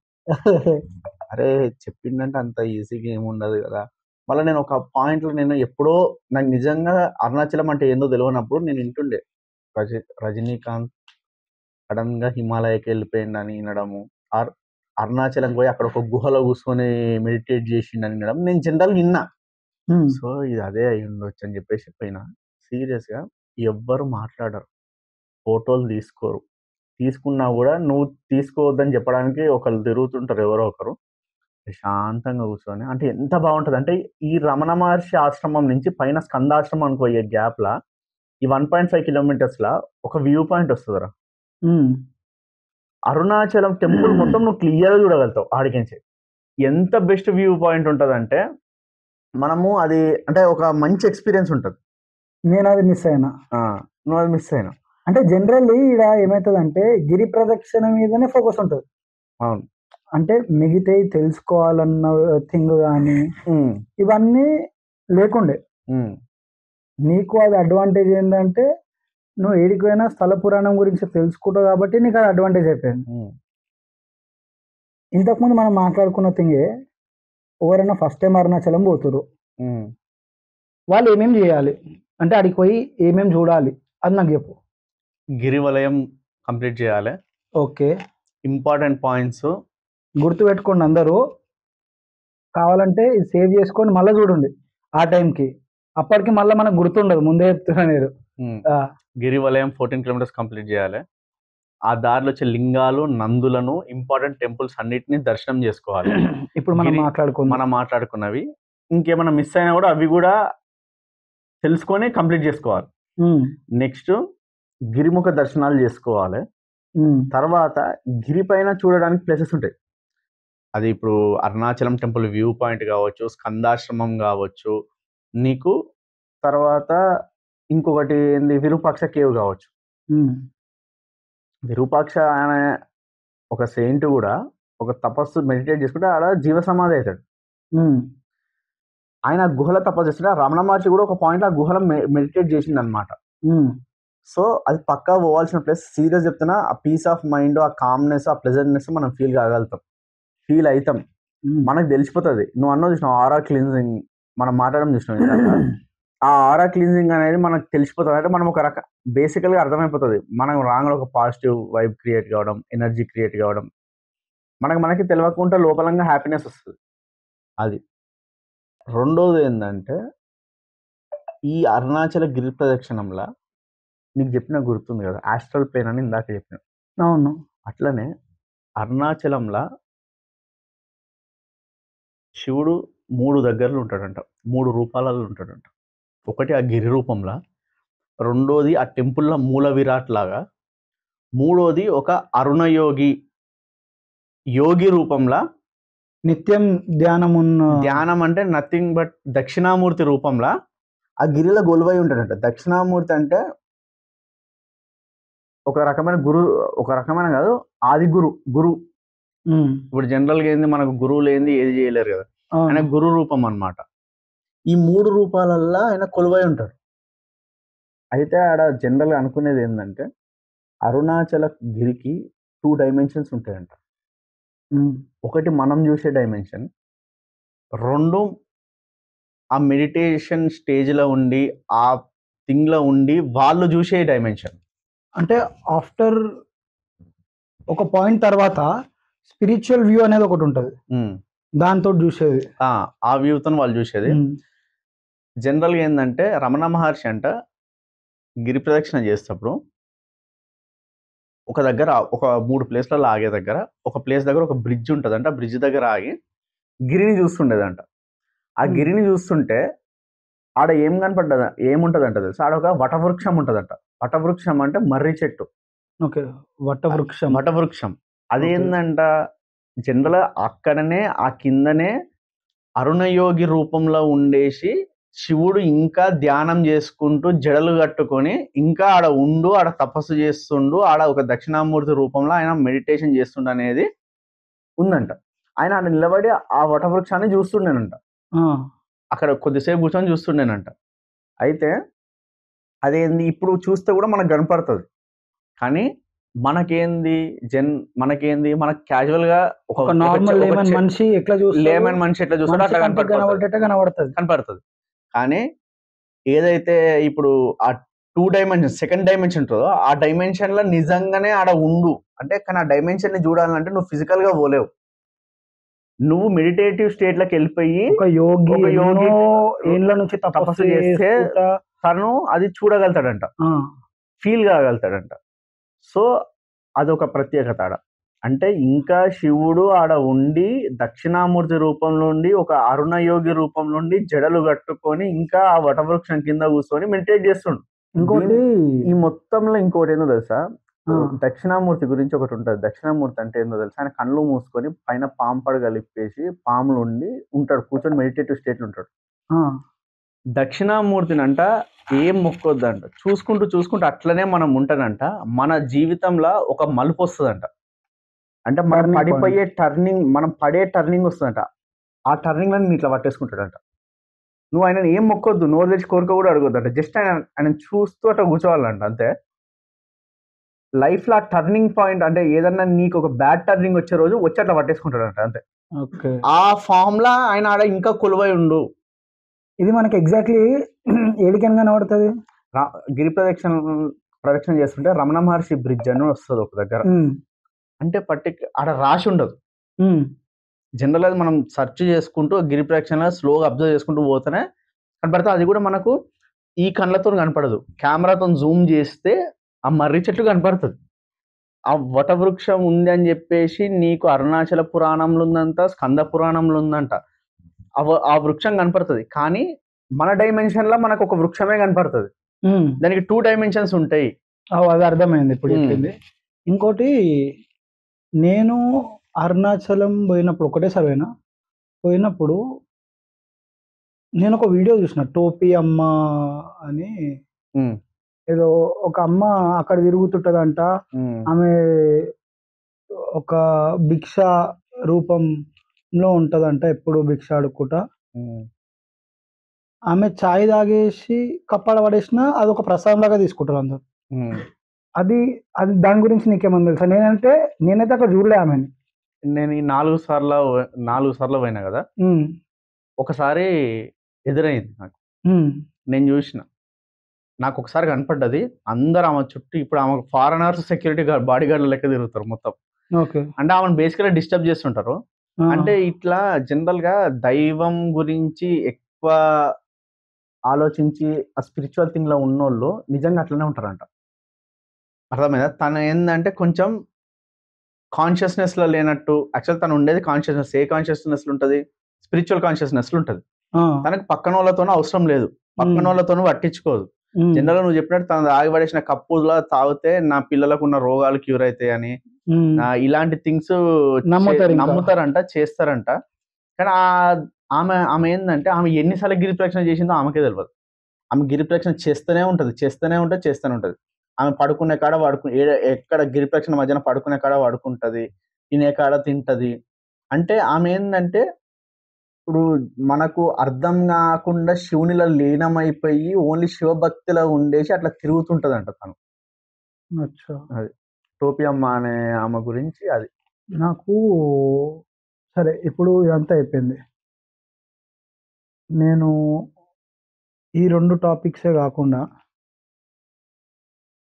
అరే చెప్పిందంటే అంత ఈజీగా ఏముండదు కదా. మళ్ళీ నేను ఒక పాయింట్లో, నేను ఎప్పుడో నాకు నిజంగా అరుణాచలం అంటే ఏందో తెలియనప్పుడు నేను వింటుండే, రజనీకాంత్ సడన్ గా హిమాలయకి వెళ్ళిపోయింది అని వినడము, అరుణాచలం పోయి అక్కడ ఒక గుహలో కూర్చొని మెడిటేట్ చేసిండని వినడం నేను జనరల్ విన్నా. సో ఇది అదే అయి ఉండొచ్చు అని చెప్పేసి పోయినా. సీరియస్ గా ఎవ్వరు మాట్లాడరు, ఫోటోలు తీసుకోరు, తీసుకున్నా కూడా నువ్వు తీసుకోవద్దని చెప్పడానికి ఒకళ్ళు తిరుగుతుంటారు ఎవరో ఒకరు. శాంతంగా కూర్చొని, అంటే ఎంత బాగుంటది అంటే, ఈ రమణ మహర్షి ఆశ్రమం నుంచి పైన స్కందాశ్రమం పోయే గ్యాప్ లా ఈ 1.5 kilometers లా ఒక వ్యూ పాయింట్ వస్తుందిరా. అరుణాచలం టెంపుల్ మొత్తం నువ్వు క్లియర్ గా చూడగలుగుతావు ఆడికించి. ఎంత బెస్ట్ వ్యూ పాయింట్ ఉంటది అంటే, మనము అది అంటే ఒక మంచి ఎక్స్పీరియన్స్ ఉంటది. నేను అది మిస్ అయినా. నువ్వు అది మిస్ అయినా. అంటే జనరల్లీ ఇక్కడ ఏమవుతుందంటే, గిరి ప్రదక్షిణ మీదనే ఫోకస్ ఉంటుంది. అవును. అంటే మిగతా తెలుసుకోవాలన్న థింగ్ కానీ ఇవన్నీ లేకుండే. నీకు అది అడ్వాంటేజ్ ఏంటంటే, నువ్వు ఏడికి పోయినా స్థల పురాణం గురించి తెలుసుకుంటావు కాబట్టి నీకు అది అడ్వాంటేజ్ అయిపోయింది. ఇంతకుముందు మనం మాట్లాడుకున్న థింగే, ఎవరైనా ఫస్ట్ టైం అరుణాచలం పోతుర్రు. వాళ్ళు ఏమేం చేయాలి? అంటే ఆడికి పోయి ఏమేం చూడాలి? అది నాకు చెప్పు. గిరి వలయం కంప్లీట్ చేయాలి. ఓకే. ఇంపార్టెంట్ పాయింట్స్ గుర్తుపెట్టుకోండి అందరూ. కావాలంటే ఇది సేవ్ చేసుకొని మళ్ళీ చూడండి ఆ టైంకి. అప్పటికి మళ్ళీ మనకు గుర్తుండదు, ముందే చెప్తున్నా నేను. గిరి వలయం 14 కిలోమీటర్స్ కంప్లీట్ చేయాలి. ఆ దారిలో వచ్చే లింగాలు, నందులను, ఇంపార్టెంట్ టెంపుల్స్ అన్నిటిని దర్శనం చేసుకోవాలి. ఇప్పుడు మనం మాట్లాడుకున్నవి ఇంకేమైనా మిస్ అయినా కూడా అవి కూడా తెలుసుకొని కంప్లీట్ చేసుకోవాలి. నెక్స్ట్ గిరిముఖ దర్శనాలు చేసుకోవాలి. తర్వాత గిరి పైన చూడడానికి ప్లేసెస్ ఉంటాయి. అది ఇప్పుడు అరుణాచలం టెంపుల్ వ్యూ పాయింట్ కావచ్చు, స్కందాశ్రమం కావచ్చు, నీకు తర్వాత ఇంకొకటి ఏంది విరూపాక్ష కేవ్ కావచ్చు. విరూపాక్ష అనే ఒక సెయింట్ కూడా ఒక తపస్సు మెడిటేట్ చేసుకుంటే ఆడ జీవ సమాధి అవుతాడు. ఆయన గుహల తపస్సు చేస్తుంటే రమణ మహర్షి కూడా ఒక పాయింట్ ఆ గుహలో మెడిటేట్ చేసింది అనమాట. సో అది పక్కా పోవాల్సిన ప్లేస్. సీరియస్ చెప్తున్నా, ఆ పీస్ ఆఫ్ మైండ్, ఆ కామ్నెస్, ఆ ప్లెజెంట్నెస్ మనం ఫీల్ అవుతాం. మనకు తెలిసిపోతుంది. నువ్వు అన్నో చూసినావు ఆరా క్లీన్జింగ్, మనం మాట్లాడడం చూసినావు. ఆ ఆరా క్లీన్జింగ్ అనేది మనకు తెలిసిపోతుంది. అంటే మనం ఒక బేసికల్గా అర్థమైపోతుంది. మనం రాంగ్ ఒక పాజిటివ్ వైబ్ క్రియేట్ కావడం, ఎనర్జీ క్రియేట్ కావడం, మనకి తెలియకుండా లోపలంగా హ్యాపీనెస్ వస్తుంది. అది. రెండోది ఏంటంటే, ఈ అరుణాచల గిరి ప్రదక్షిణంలో నీకు చెప్పిన గుర్తుంది కదా, ఆస్ట్రల్ ప్లేన్ అని ఇందాక చెప్పిన. అవును. అట్లనే అరుణాచలంలో శివుడు 3 దగ్గరలో ఉంటాడంట, 3 రూపాలలో ఉంటాడంట. ఒకటి ఆ గిరి రూపంలో, రెండోది ఆ టెంపుల్లో మూల విరాట్ లాగా, మూడోది ఒక అరుణయోగి యోగి రూపంలో, నిత్యం ధ్యానం అంటే నథింగ్ బట్ దక్షిణామూర్తి రూపంలో ఆ గిరిలో గొలువై ఉంటాడంట. దక్షిణామూర్తి అంటే ఒక రకమైన కాదు, ఆది గురు. ఇప్పుడు జనరల్గా ఏంది, మనకు గురువులు ఏంది ఏది చేయలేరు కదా, ఆయన గురు రూపం అన్నమాట. ఈ 3 రూపాలల్లో ఆయన కొలువై ఉంటాడు. అయితే ఆడ జనరల్గా అనుకునేది ఏంటంటే, అరుణాచల గిరికి 2 డైమెన్షన్స్ ఉంటాయంట. ఒకటి మనం చూసే డైమెన్షన్, 2 ఆ మెడిటేషన్ స్టేజ్లో ఉండి ఆ థింగ్లో ఉండి వాళ్ళు చూసే డైమెన్షన్. అంటే ఆఫ్టర్ ఒక పాయింట్ తర్వాత స్పిరిచువల్ వ్యూ అనేది ఒకటి ఉంటుంది, దాంతో చూసేది, ఆ వ్యూతో వాళ్ళు చూసేది. జనరల్గా ఏంటంటే, రమణ మహర్షి అంట గిరి ప్రదక్షిణ చేసేటప్పుడు ఒక దగ్గర ఒక 3 ప్లేస్లలో ఆగే దగ్గర ఒక ప్లేస్ దగ్గర ఒక బ్రిడ్జ్ ఉంటుందంట. ఆ బ్రిడ్జ్ దగ్గర ఆగి గిరిని చూస్తుండేదంట. ఆ గిరిని చూస్తుంటే ఆడ ఏముంటదంట తెలుసు, ఆడ ఒక వటవృక్షం ఉంటదంట. వటవృక్షం అంటే మర్రి చెట్టు. ఓకే, వటవృక్షం. అదేందంట, జనరల్ అక్కడనే ఆ కిందనే అరుణయోగి రూపంలో ఉండేసి శివుడు ఇంకా ధ్యానం చేసుకుంటూ జడలు కట్టుకొని ఇంకా ఆడ తపస్సు చేస్తుండు, ఆడ ఒక దక్షిణామూర్తి రూపంలో ఆయన మెడిటేషన్ చేస్తుండ అనేది ఉందంట. ఆయన ఆడ నిలబడి ఆ వటవృక్షాన్ని చూస్తుండేనంట. అక్కడ కొద్దిసేపు కూర్చొని చూస్తుండేనంట. అయితే అదేంది, ఇప్పుడు చూస్తే కూడా మనకు కనపడుతుంది. కానీ మనకేంది మనకు క్యాజువల్ గా ఒక నార్మల్ లేమన్ మనిషి ఎట్లా చూస్తాడో అట్లా కనపడుతుంది. కానీ ఏదైతే ఇప్పుడు ఆ 2 డైమెన్షన్ సెకండ్ డైమెన్షన్ ఉంటుందో ఆ డైమెన్షన్ లో నిజంగానే ఆడ ఉండు అంటే, కానీ ఆ డైమెన్షన్ ని చూడాలంటే నువ్వు ఫిజికల్ గా పోలేవు. నువ్వు మెడిటేటివ్ స్టేట్ లోకి వెళ్ళిపోయి ఒక యోగి ఏళ్ళ నుంచి తపస్సు చేస్తే తను అది చూడగలుగుతాడంట, ఫీల్ కాగలుగుతాడంట. సో అదొక ప్రత్యేకత ఆడ. అంటే ఇంకా శివుడు ఆడ ఉండి దక్షిణామూర్తి రూపంలో ఉండి ఒక అరుణయోగి రూపంలో ఉండి జడలు కట్టుకొని ఇంకా ఆ వటవృక్షం కింద కూర్చొని మెడిటేట్ చేస్తుండు. ఇంకోటి ఈ మొత్తంలో ఇంకోటి ఏందో తెలుసా, దక్షిణామూర్తి గురించి ఒకటి ఉంటుంది. దక్షిణామూర్తి అంటే ఏందో తెలుసా, ఆయన కళ్ళు మూసుకొని పైన పాము పడ కలిపేసి పాములు ఉండి ఉంటాడు, కూర్చొని మెడిటేటివ్ స్టేట్లో ఉంటాడు. దక్షిణామూర్తిని అంట ఏం మొక్కొద్దంట, చూసుకుంటూ అట్లనే మనం ఉంటానంట. మన జీవితంలో ఒక మలుపు వస్తుందంట. అంటే మనం పడే టర్నింగ్ వస్తుందంట. ఆ టర్నింగ్ లో ఇట్లా పట్టేసుకుంటాడంట. నువ్వు ఆయన ఏం మొక్కొద్దు, నోరు తెచ్చి కోరిక కూడా అడగొద్దంట. జస్ట్ ఆయన చూస్తూ అట్లా కూర్చోవాలంట, అంతే. లైఫ్ లో టర్నింగ్ పాయింట్ అంటే ఏదన్నా నీకు ఒక బ్యాడ్ టర్నింగ్ వచ్చే రోజు వచ్చి అట్లా పట్టేసుకుంటాడంట అంతే. ఓకే. ఆ ఫామ్ లా ఆయన ఆడ ఇంకా కొలువై ఉండు. ఇది మనకి ఎగ్జాక్ట్లీ ఏడికని కనబడుతుంది. గిరి ప్రదక్షిణ చేస్తుంటే రమణ మహర్షి బ్రిడ్జ్ అని వస్తుంది ఒక దగ్గర. అంటే ఆడ రాసి ఉండదు. జనరల్ గా మనం సెర్చ్ చేసుకుంటూ గిరి ప్రదక్షిణ స్లోగా అబ్జర్వ్ చేసుకుంటూ పోతేనే కనపడుతుంది. అది కూడా మనకు ఈ కళ్ళతో కనపడదు, కెమెరాతో జూమ్ చేస్తే ఆ మర్రి చెట్లు కనపడుతుంది. ఆ వటవృక్షం ఉంది అని చెప్పేసి నీకు అరుణాచల పురాణంలో ఉందంట, స్కంద పురాణంలో ఉందంట. ఆ వృక్షం కనపడుతుంది, కానీ మన డైమెన్షన్ లో మనకు ఒక వృక్షమే కనపడుతుంది. దానికి 2 డైమెన్షన్స్ ఉంటాయి. అది అర్థమైంది ఇప్పుడు చెప్పింది. ఇంకోటి, నేను అరుణాచలం పోయినప్పుడు ఒకటేసారి పోయినప్పుడు నేను ఒక వీడియో చూసిన, టోపీ అమ్మ అని. ఏదో ఒక అమ్మ అక్కడ తిరుగుతుంటదంట. ఆమె ఒక భిక్ష రూపంలో ఉంటదంట, ఎప్పుడు భిక్ష అడుక్కుంటా. ఆమె చాయ్ తాగేసి కప్పాడ పడేసిన అదొక ప్రసాదం లాగా తీసుకుంటారు అందరు. అది అది దాని గురించి నీకేమన్నా తెలుసా? నేనైతే అక్కడ చూడలే ఆమెని. నేను ఈ 4 సార్లు పోయినా కదా. ఒకసారి ఎదురైంది నాకు, నేను చూసిన. నాకు ఒకసారి కనపడ్డది. అందరు ఆమె చుట్టూ, ఇప్పుడు ఆమె ఫారెనర్స్ సెక్యూరిటీ బాడీ గార్డ్ లెక్క తిరుగుతారు మొత్తం. అంటే ఆమెను బేసికల్గా డిస్టర్బ్ చేస్తుంటారు. అంటే ఇట్లా జనరల్ గా దైవం గురించి ఎక్కువ ఆలోచించి ఆ స్పిరిచువల్ థింగ్ లో ఉన్నోళ్ళు నిజంగా అట్లనే ఉంటారంట. అర్థమైందా? తను ఏంటంటే కొంచెం కాన్షియస్నెస్ లో లేనట్టు. యాక్చువల్ తను ఉండేది కాన్షియస్నెస్. ఏ కాన్షియస్నెస్ ఉంటుంది? స్పిరిచువల్ కాన్షియస్నెస్ ఉంటుంది. తనకు పక్కన వాళ్ళతోనూ అవసరం లేదు, పక్కన వాళ్ళతోనూ పట్టించుకోదు. జనరల్ నువ్వు చెప్పినట్టు తను ఆగిపడేసిన కప్పులా తాగితే నా పిల్లలకు ఉన్న రోగాలు క్యూర్ అవుతాయి అని ఇలాంటి థింగ్స్ నమ్ముతారంట, చేస్తారంట. కానీ ఆమె ఏంటంటే ఆమె ఎన్నిసార్లు గిరి ప్రదక్షిణ చేసిందో ఆమెకే తెలియదు. ఆమె గిరి ప్రదక్షిణ చేస్తూనే ఉంటది. ఆమె పడుకునే కాడ ఎక్కడ గిరి ప్రదక్షిణ మధ్యన పడుకునే కాడ పడుకుంటది, తినే కాడ తింటది. అంటే ఆమె ఏంటంటే ఇప్పుడు మనకు అర్థం కాకుండా శివునిలో లీనమైపోయి ఓన్లీ శివభక్తిలో ఉండేసి అట్లా తిరుగుతుంటదంట తను. అది టోపీ అమ్మ అనే ఆమె గురించి. అది నాకు సరే, ఇప్పుడు ఇదంతా అయిపోయింది. నేను ఈ 2 టాపిక్సే కాకుండా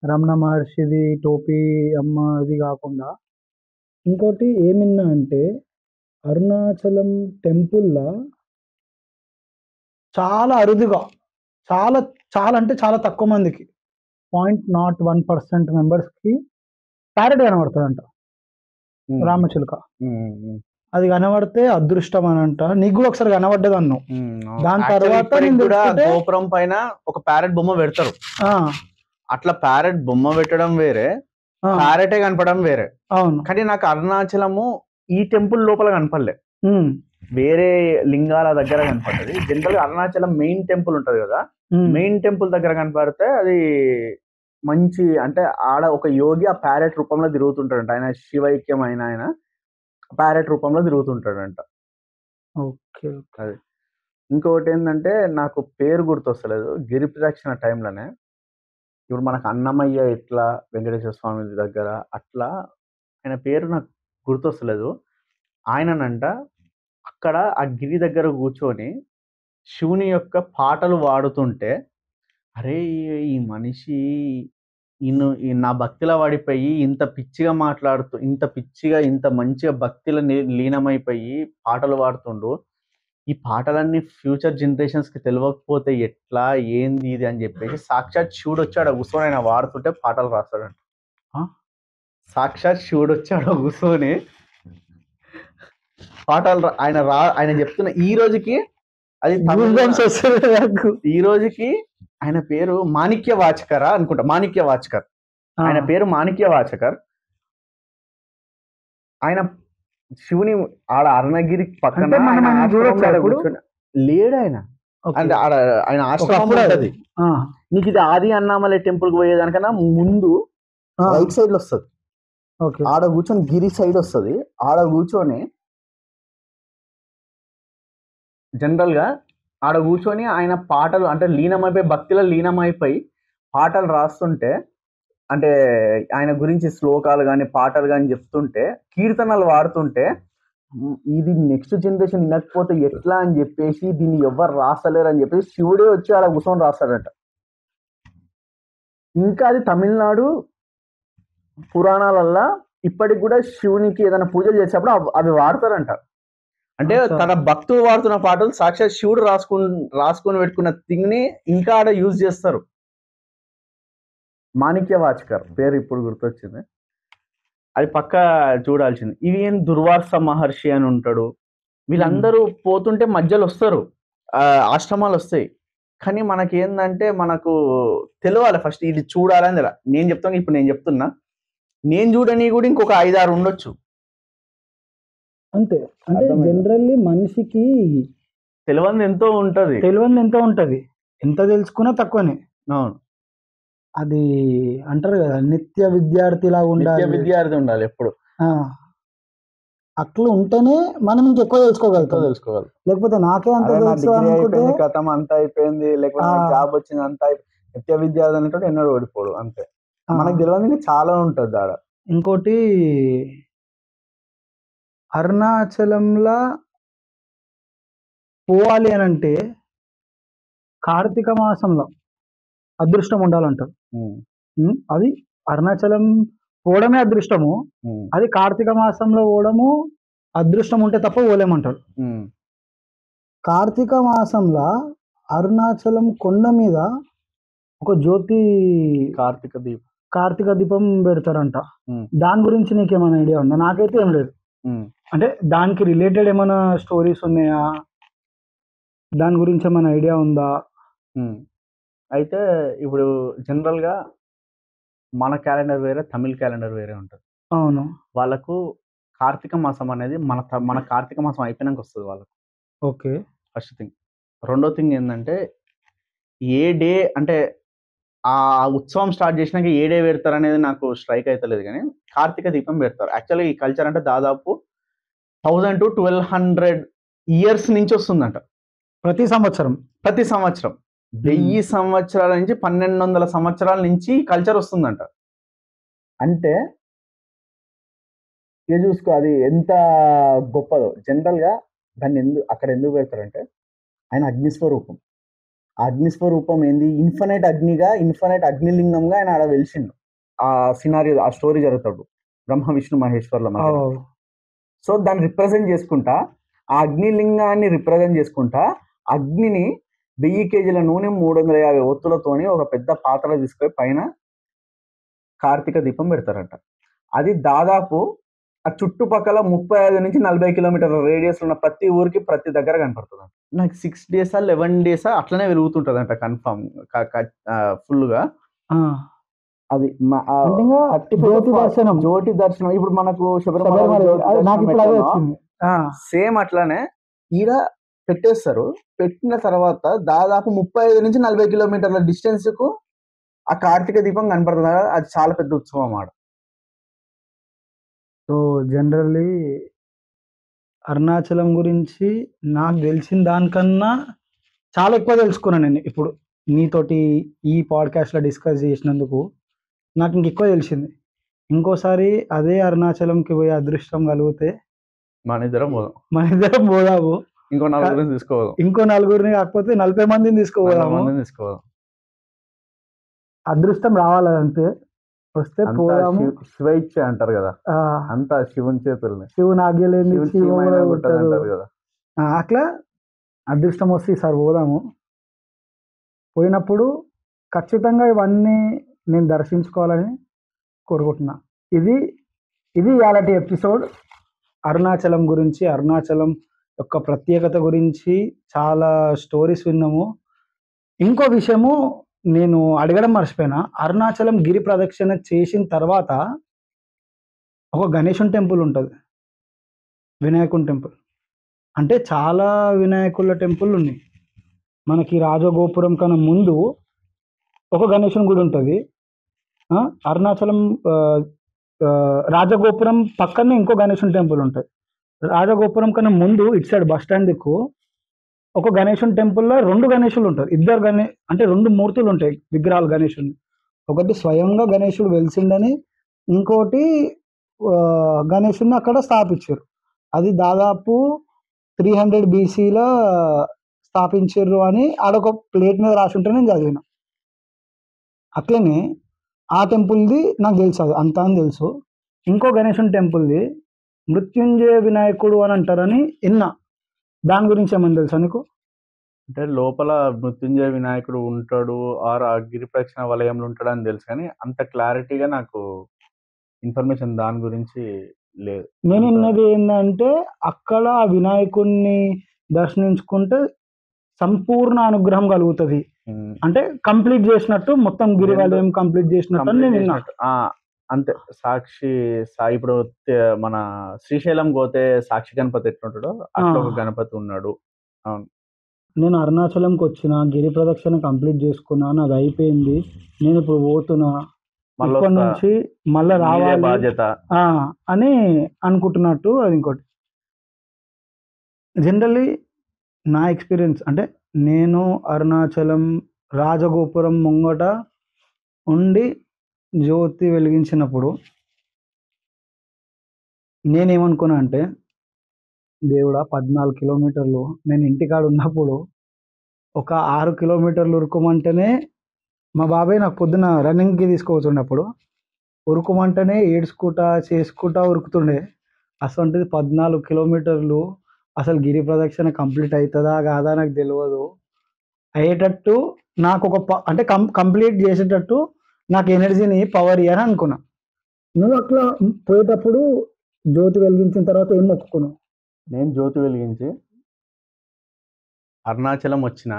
రమణ మహర్షిది, టోపీ అమ్మది కాకుండా ఇంకోటి ఏమిన్నా అంటే, అరుణాచలం టెంపుల్‌ల చాలా అరుదుగా, చాలా చాలా అంటే చాలా తక్కువ మందికి, 0.01% మెంబర్స్‌కి ప్యారట్ కనబడుతుందంట, రామచిలుక. అది కనబడితే అదృష్టం అని అంట. నీకు కూడా ఒకసారి కనబడ్డది అన్నావు. దాని తర్వాత గోపురం పైన ఒక ప్యారెట్ బొమ్మ పెడతారు. అట్లా ప్యారెట్ బొమ్మ పెట్టడం వేరే, ప్యారెటే కనపడడం వేరే. అవును. కానీ నాకు అరుణాచలము ఈ టెంపుల్ లోపల కనపడలే, వేరే లింగాల దగ్గర కనపడ్డది. జనరల్ గా అరుణాచలం మెయిన్ టెంపుల్ ఉంటది కదా, మెయిన్ టెంపుల్ దగ్గర కనపడితే అది మంచి, అంటే ఆడ ఒక యోగి ఆ ప్యారెట్ రూపంలో తిరుగుతుంటాడంట. ఆయన శివైక్యం అయిన ఆయన ప్యారెట్ రూపంలో తిరుగుతుంటాడంట. ఓకే. అది ఇంకొకటి ఏంటంటే నాకు పేరు గుర్తొస్తలేదు. గిరి ప్రదక్షిణ టైంలోనే ఇప్పుడు మనకు అన్నమయ్య ఎట్లా వెంకటేశ్వర స్వామి దగ్గర అట్లా, ఆయన పేరు నాకు గుర్తొస్తలేదు. ఆయననంట అక్కడ ఆ గిరి దగ్గర కూర్చొని శివుని యొక్క పాటలు పాడుతుంటే, అరే ఈ మనిషి నా భక్తిలో పడిపోయి ఇంత పిచ్చిగా మాట్లాడుతూ, ఇంత మంచిగా భక్తిలో లీనమైపోయి పాటలు పాడుతుండు, ఈ పాటలన్నీ ఫ్యూచర్ జనరేషన్స్ కి తెలియకపోతే ఎట్లా, ఏంది ఇది అని చెప్పేసి సాక్షాత్ శివుడు వచ్చి ఆడ కూర్చొని ఆయన వాడుతుంటే పాటలు రాస్తాడంట. సాక్షాత్ శివుడు వచ్చి ఆడ కూర్చొని పాటలు ఆయన చెప్తున్న ఈ రోజుకి, అది ఈ రోజుకి ఆయన పేరు మాణిక్య వాచకరా అనుకుంటా, మాణిక్య వాచకర్. ఆయన పేరు మాణిక్య వాచకర్. ఆయన శివుని ఆడ అరుణగిరి పక్కన లేడు ఆయన. అంటే ఆయన ఆశ్రమం ఉంటది. నీకు ఇది ఆది అన్నామలై టెంపుల్ కి పోయేదానికన్నా ముందు రైట్ సైడ్ లో వస్తుంది. ఆడ కూర్చొని గిరి సైడ్ వస్తుంది. ఆడ కూర్చొని జనరల్ గా ఆడ కూర్చొని ఆయన పాటలు, అంటే లీనమైపోయి భక్తిలో లీనమైపోయి పాటలు రాస్తుంటే అంటే ఆయన గురించి శ్లోకాలు కానీ పాటలు కానీ చెప్తుంటే, కీర్తనలు వాడుతుంటే ఇది నెక్స్ట్ జనరేషన్ వినకపోతే ఎట్లా అని చెప్పేసి దీన్ని ఎవరు రాస్తలేరు అని చెప్పేసి శివుడే వచ్చి అలా కూర్చొని రాస్తాడట. ఇంకా అది తమిళనాడు పురాణాలల్లా ఇప్పటికి కూడా శివునికి ఏదైనా పూజలు చేసేటప్పుడు అవి వాడతారంట. అంటే తన భక్తులు వాడుతున్న పాటలు సాక్షాత్ శివుడు రాసుకొని పెట్టుకున్న థింగ్ ని ఇంకా ఆడ యూజ్ చేస్తారు. మాణిక్య వాచకర్ పేరు ఇప్పుడు గుర్తొచ్చింది, అది పక్క చూడాల్సింది. ఇవి ఏం దుర్వాస మహర్షి అని ఉంటాడు, వీళ్ళందరూ పోతుంటే మధ్యలో వస్తారు, ఆశ్రమాలు వస్తాయి. కానీ మనకి ఏంటంటే మనకు తెలియాలి ఫస్ట్ ఇది చూడాలని తెలియాలి. నేను చెప్తాను, ఇప్పుడు నేను చెప్తున్నా, నేను చూడని కూడా ఇంకొక 5-6 ఉండొచ్చు. అంతే. అంటే జనరల్లీ మనిషికి తెలియంది ఎంతో ఉంటది, ఎంత తెలుసుకున్నా తక్కువనే. అవును, అది అంటారు కదా, నిత్య విద్యార్థిలా ఉండాలి ఎప్పుడు. అట్లా ఉంటేనే మనం ఇంకెక్కువ తెలుసుకోగలుగుతాం. లేకపోతే నాకే అంత కథం అంతా అయిపోయింది, లేకపోతే జాబ్ వచ్చింది అంతా నిత్య విద్యార్థి అనేటువంటి ఎన్నడూ ఓడిపోడు. అంతే, మనకు తెలియదు చాలా ఉంటది ఆడ. ఇంకోటి అరుణాచలంలా పోవాలి అని అంటే కార్తీక మాసంలో అదృష్టం ఉండాలంటారు. అది అరుణాచలం పోవడమే అదృష్టము, అది కార్తీక మాసంలో పోవడము అదృష్టం ఉంటే తప్ప పోలేమంటారు. కార్తీక మాసంలో అరుణాచలం కొండ మీద ఒక జ్యోతి కార్తీక దీపం పెడతారంట. దాని గురించి నీకేమైనా ఐడియా ఉందా? నాకైతే ఏం లేదు. అంటే దానికి రిలేటెడ్ ఏమైనా స్టోరీస్ ఉన్నాయా, దాని గురించి ఏమైనా ఐడియా ఉందా? అయితే ఇప్పుడు జనరల్ గా మన క్యాలెండర్ వేరే, తమిళ క్యాలెండర్ వేరే ఉంటుంది. అవును, వాళ్ళకు కార్తీక మాసం అనేది మన కార్తీక మాసం అయిపోయినాక వస్తుంది వాళ్ళకు. Okay, first thing. రెండో థింగ్ ఏంటంటే ఏ డే అంటే ఆ ఉత్సవం స్టార్ట్ చేసినాక ఏ డే పెడతారు అనేది నాకు స్ట్రైక్ అవుతలేదు, కానీ కార్తీక దీపం పెడతారు. యాక్చువల్గా ఈ కల్చర్ అంటే దాదాపు 1000 to 1200 ఇయర్స్ నుంచి వస్తుందంట. ప్రతి సంవత్సరం 1000 సంవత్సరాల నుంచి 1200 సంవత్సరాల నుంచి కల్చర్ వస్తుందంట. అంటే ఇది చూసుకో, అది ఎంత గొప్పదో. జనరల్ గా దాన్ని అక్కడ ఎందుకు పెడతారంటే ఆయన అగ్నిస్వరూపం. ఆ అగ్నిస్వరూపం ఏంది, ఇన్ఫనైట్ అగ్నిలింగంగా ఆయన ఆడ వెలిసిండు. ఆ సినారియో, ఆ స్టోరీ జరుగుతాడు బ్రహ్మ విష్ణు మహేశ్వర్ల మధ్య. సో దాన్ని రిప్రజెంట్ చేసుకుంటా, ఆ అగ్నిలింగాన్ని రిప్రజెంట్ చేసుకుంటా, అగ్నిని 1000 కేజీల నూనె 350 ఒత్తులతోని ఒక పెద్ద పాత్ర తీసుకొని పైన కార్తీక దీపం పెడతారంట. అది దాదాపు ఆ చుట్టుపక్కల 35 నుంచి 40 కిలోమీటర్ల రేడియస్ ఉన్న ప్రతి ఊరికి ప్రతి దగ్గర కనపడుతుంది. నాకు 6 days 11 days అట్లనే వెలుగుతుంటది అంట కన్ఫర్మ్ ఫుల్ గా. అది జ్యోతి దర్శనం. ఇప్పుడు మనకు సేమ్ అట్లానే ఈడ పెట్టేస్తారు. పెట్టిన తర్వాత దాదాపు 35 నుంచి 40 కిలోమీటర్ల డిస్టెన్స్ కు ఆ కార్తీక దీపం కనపడుతుంది. అది చాలా పెద్ద ఉత్సవం అన్నమాట. సో జనరల్లీ అరుణాచలం గురించి నాకు తెలిసిన దానికన్నా చాలా ఎక్కువ తెలుసుకున్నాను నేను ఇప్పుడు నీతోటి ఈ పాడ్కాస్ట్లో డిస్కస్ చేసినందుకు. నాకు ఇంకెక్కువ తెలిసింది. ఇంకోసారి అదే అరుణాచలంకి పోయే అదృష్టం కలిగితే మన ఇద్దరం పోదాము. ఇంకో నలుగురిని కాకపోతే 40 మందిని తీసుకోపోదాము. అదృష్టం రావాలంతే, వస్తే పోదాము. శివ ఇచ్చ అంటారు కదా, అంతా శివుని చేతులు, శివుని ఆజ్ఞలేని కదా. అట్లా అదృష్టం వస్తే ఈసారి పోదాము. పోయినప్పుడు ఖచ్చితంగా ఇవన్నీ నేను దర్శించుకోవాలని కోరుకుంటున్నా. ఇది ఇవాళటి ఎపిసోడ్ అరుణాచలం గురించి, అరుణాచలం యొక్క ప్రత్యేకత గురించి చాలా స్టోరీస్ విన్నాము. ఇంకో విషయము నేను అడగడం మర్చిపోయినా, అరుణాచలం గిరి ప్రదక్షిణ చేసిన తర్వాత ఒక గణేశుని టెంపుల్ ఉంటుంది, వినాయకుని టెంపుల్. అంటే చాలా వినాయకుల టెంపుల్ ఉన్నాయి. మనకి రాజగోపురం కన్నా ముందు ఒక గణేశుని గుడి ఉంటుంది. అరుణాచలం రాజగోపురం పక్కనే ఇంకో గణేశుని టెంపుల్ ఉంటుంది. రాజగోపురం కన్నా ముందు ఇటు సైడ్ బస్ స్టాండ్ దిక్కు ఒక గణేశుని టెంపుల్లో 2 గణేశులు ఉంటారు. అంటే 2 మూర్తులు ఉంటాయి, విగ్రహాలు గణేశుని. ఒకటి స్వయంగా గణేశుడు వెలిసిండని, ఇంకోటి గణేశుడిని అక్కడ స్థాపించారు. అది దాదాపు 300 BCలో స్థాపించారు అని ఆడొక ప్లేట్ మీద రాసి ఉంటే నేను చదివిన. అట్లనే ఆ టెంపుల్ది నాకు తెలుసు, అది అంతా అని తెలుసు. ఇంకో గణేశుని టెంపుల్ది మృత్యుంజయ వినాయకుడు అని అంటారని విన్నా. దాని గురించి ఏమని తెలుసా నీకు? అంటే లోపల మృత్యుంజయ వినాయకుడు ఉంటాడు ఆర్ ఆ గిరి ప్రదక్షిణ వలయంలో ఉంటాడు అని తెలుసు, కానీ అంత క్లారిటీగా నాకు ఇన్ఫర్మేషన్ దాని గురించి లేదు. నేను విన్నది ఏంటంటే అక్కడ ఆ వినాయకుడిని దర్శించుకుంటే సంపూర్ణ అనుగ్రహం కలుగుతుంది, అంటే కంప్లీట్ చేసినట్టు, మొత్తం గిరి వలయం కంప్లీట్ చేసినట్టు అని నేను విన్నా. అంతే. సాక్షి ఇప్పుడు మన శ్రీశైలం పోతే సాక్షి గణపతి ఎట్లుంటాడో అట్లా ఒక గణపతి ఉన్నాడు. అవును. నేను అరుణాచలంకి వచ్చిన, గిరి ప్రదక్షిణ కంప్లీట్ చేసుకున్నా, నాది అయిపోయింది, నేను ఇప్పుడు పోతున్నా, ఇప్పటి నుంచి మళ్ళీ రావాలి బాధ్యత అని అనుకుంటున్నట్టు. అది ఇంకోటి. జనరల్లీ నా ఎక్స్పీరియన్స్ అంటే, నేను అరుణాచలం రాజగోపురం ముంగట ఉండి జ్యోతి వెలిగించినప్పుడు నేనేమనుకున్నా అంటే, దేవుడా 14 కిలోమీటర్లు, నేను ఇంటికాడ ఉన్నప్పుడు ఒక 6 కిలోమీటర్లు ఉరుకోమంటేనే, మా బాబాయ్ నాకు పొద్దున రన్నింగ్కి తీసుకుపోతుండప్పుడు ఉరుకోమంటేనే ఏడ్చుకుంటా చేసుకుంటా ఉరుకుతుండే. అసలు 14 కిలోమీటర్లు అసలు గిరి ప్రదక్షిణ కంప్లీట్ అవుతుందా కాదా నాకు తెలియదు. అయ్యేటట్టు నాకు అంటే కంప్లీట్ చేసేటట్టు నాకు ఎనర్జీని పవర్ ఇయ్యని అనుకున్నా. నువ్వు అట్లా పోయేటప్పుడు జ్యోతి వెలిగించిన తర్వాత ఏం మొక్కుకున్నావు? నేను జ్యోతి వెలిగించి అరుణాచలం వచ్చిన,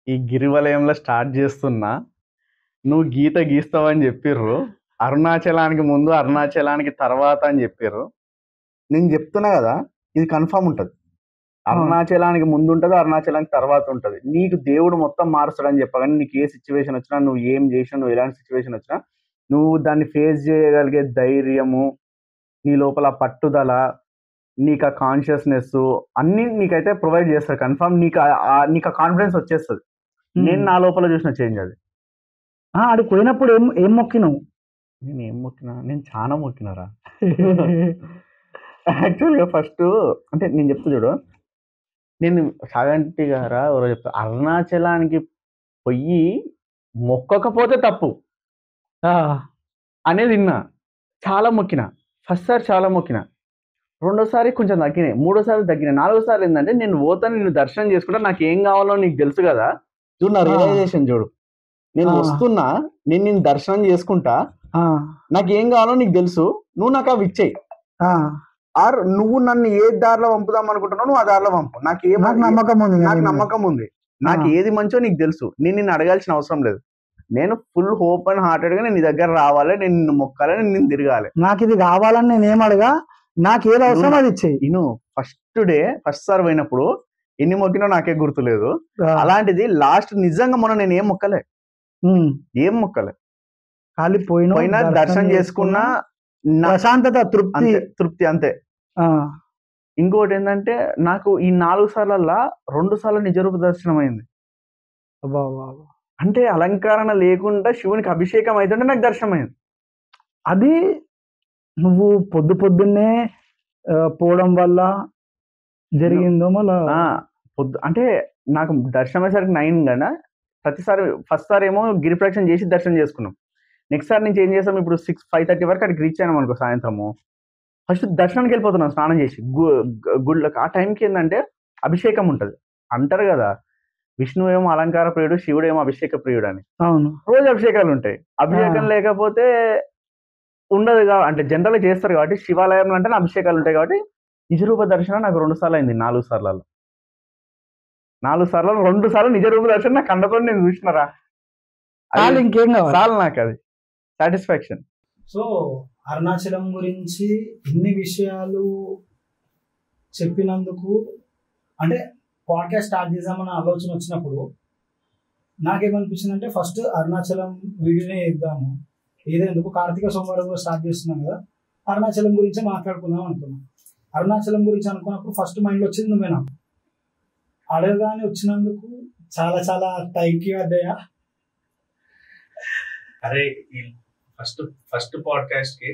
ఈ గిరివలయంలో స్టార్ట్ చేస్తున్నా, నువ్వు గీత గీస్తావని చెప్పిర్రు. అరుణాచలానికి ముందు అరుణాచలానికి తర్వాత అని చెప్పారు. నేను చెప్తున్నా కదా, ఇది కన్ఫర్మ్ ఉంటుంది. అరుణాచలానికి ముందు ఉంటుంది, అరుణాచలానికి తర్వాత ఉంటుంది. నీకు దేవుడు మొత్తం మారుస్తాడని చెప్పగానే నీకు ఏ సిచ్యువేషన్ వచ్చినా, నువ్వు ఏం చేసినా, నువ్వు ఎలాంటి సిచ్యువేషన్ వచ్చినా నువ్వు దాన్ని ఫేస్ చేయగలిగే ధైర్యము, నీ లోపల పట్టుదల, నీకు ఆ కాన్షియస్నెస్ అన్నీ నీకైతే ప్రొవైడ్ చేస్తారు కన్ఫర్మ్. నీకు ఆ కాన్ఫిడెన్స్ వచ్చేస్తుంది. నేను నా లోపల చూసిన చేంజ్ అది. అది పోయినప్పుడు ఏం మొక్కినావు? నేను చాలా మొక్కినారా. యాక్చువల్గా ఫస్ట్ అంటే నేను చెప్తా చూడు, నేను సాగంటి గారా ఎవరో చెప్తా, అరుణాచలానికి పోయి మొక్కకపోతే తప్పు అనేది విన్నా. చాలా మొక్కిన. ఫస్ట్ సారి చాలా మొక్కిన, రెండోసారి కొంచెం తగ్గినాయి, మూడోసారి తగ్గినాయి, నాలుగోసారి ఏంటంటే నేను పోతాను, నిన్ను దర్శనం చేసుకుంటా, నాకు ఏం కావాలో నీకు తెలుసు కదా. చూడు నా రియలైజేషన్ చూడు, నేను వస్తున్నా, నేను నిన్ను దర్శనం చేసుకుంటా, నాకు ఏం కావాలో నీకు తెలుసు, నువ్వు నాకు అవి ఇచ్చేయి. ఆర్ నువ్వు నన్ను ఏ దారిలో పంపుదాం అనుకుంటున్నావు, నువ్వు ఆ దారిలో పంపు. నాకు నమ్మకం ఉంది, నాకు ఏది మంచో నీకు తెలుసు. నేను నిన్ను అడగాల్సిన అవసరం లేదు. నేను ఫుల్ ఓపెన్ హార్టెడ్ గా నేను నీ దగ్గర రావాలి, నేను నిన్ను మొక్కాలి, నేను నిన్ను తిరగాలి. నాకు ఇది కావాలని నేను ఏం అడగా, నాకు ఏది అవసరం అది ఇచ్చేయి. నేను ఫస్ట్ సారి పోయినప్పుడు ఎన్ని మొక్కినా నాకే గుర్తులేదు. అలాంటిది లాస్ట్ నిజంగా మొన్న నేను ఏం మొక్కలే ఖాళీ పోయినా దర్శనం చేసుకున్నా, ప్రశాంతత, తృప్తి అంతే. ఇంకోటి ఏంటంటే, నాకు ఈ 4 సార్లల్లా 2 సార్లు నిజరూప దర్శనం అయింది. అంటే అలంకరణ లేకుండా శివునికి అభిషేకం అవుతుంటే నాకు దర్శనం అయింది. అది నువ్వు పొద్దున్నే పోవడం వల్ల జరిగిందో మళ్ళా? అంటే నాకు దర్శనం అయ్యేసరికి 9 కదా. ప్రతిసారి ఫస్ట్ సారి ఏమో గిరి ప్రదక్షిణ చేసి దర్శనం చేసుకున్నాం. నెక్స్ట్ సారి నుంచి ఏం చేస్తాం, ఇప్పుడు 5:30 వరకు అక్కడికి రీచ్ అయినాం అనుకో, సాయంత్రము ఫస్ట్ దర్శనానికి వెళ్ళిపోతున్నాం స్నానం చేసి గుళ్ళకి. ఆ టైంకి ఏంటంటే అభిషేకం ఉంటుంది అంటారు కదా, విష్ణువు ఏమో అలంకార ప్రియుడు, శివుడు ఏమో అభిషేక ప్రియుడు అని. అవును, రోజు అభిషేకాలు ఉంటాయి. అభిషేకం లేకపోతే ఉండదు. అంటే జనరల్ చేస్తారు కాబట్టి, శివాలయంలో అంటే అభిషేకాలు ఉంటాయి కాబట్టి నిజరూప దర్శనం నాకు 2 సార్లు అయింది. 4 సార్లలో 2 సార్లు నిజరూప దర్శనం నాకు కండతో నేను చూసినారా. ఇంకేం కావాలి, చాలు నాకు అది సాటిస్ఫాక్షన్. సో అరుణాచలం గురించి ఇన్ని విషయాలు చెప్పినందుకు, అంటే పాడ్కాస్ట్ స్టార్ట్ చేద్దామన్న ఆలోచన వచ్చినప్పుడు నాకేమనిపించింది అంటే, ఫస్ట్ అరుణాచలం వీడియోనే ఇద్దాము, ఏదెందుకు కార్తీక సోమవారం స్టార్ట్ చేస్తున్నాం కదా, అరుణాచలం గురించి మాట్లాడుకుందాం అనుకున్నాం. అరుణాచలం గురించి అనుకున్నప్పుడు ఫస్ట్ మైండ్లో వచ్చింది నువ్వే. నాకు అడగగానే వచ్చినందుకు చాలా చాలా థ్యాంక్ యూ అద్దయ్య. అరే ఫస్ట్ పాడ్కాస్ట్ కి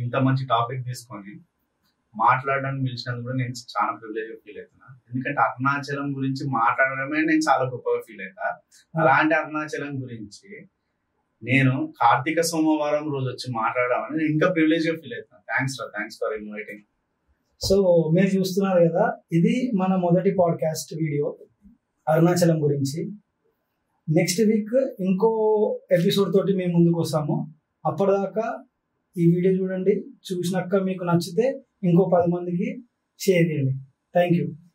ఇంత మంచి టాపిక్ తీసుకొని మాట్లాడడానికి పిలిచినందుకు కూడా నేను చాలా ప్రివిలేజ్ ఫీల్ అవుతున్నా. ఎందుకంటే అరుణాచలం గురించి మాట్లాడడమే నేను చాలా గొప్పగా ఫీల్ అవుతా. అలాంటి అరుణాచలం గురించి నేను కార్తీక సోమవారం రోజు వచ్చి మాట్లాడడం నేను ఇంకా ప్రివిలేజ్ గా ఫీల్ అవుతున్నా. Thanks for inviting. సో మీరు చూస్తున్నారు కదా, ఇది మన మొదటి పాడ్కాస్ట్ వీడియో అరుణాచలం గురించి. నెక్స్ట్ వీక్ ఇంకో ఎపిసోడ్ తోటి మేము ముందుకు వస్తాము. అప్పటిదాకా ఈ వీడియో చూడండి, చూసినాక మీకు నచ్చితే ఇంకో 10 మందికి షేర్ చేయండి. Thank you.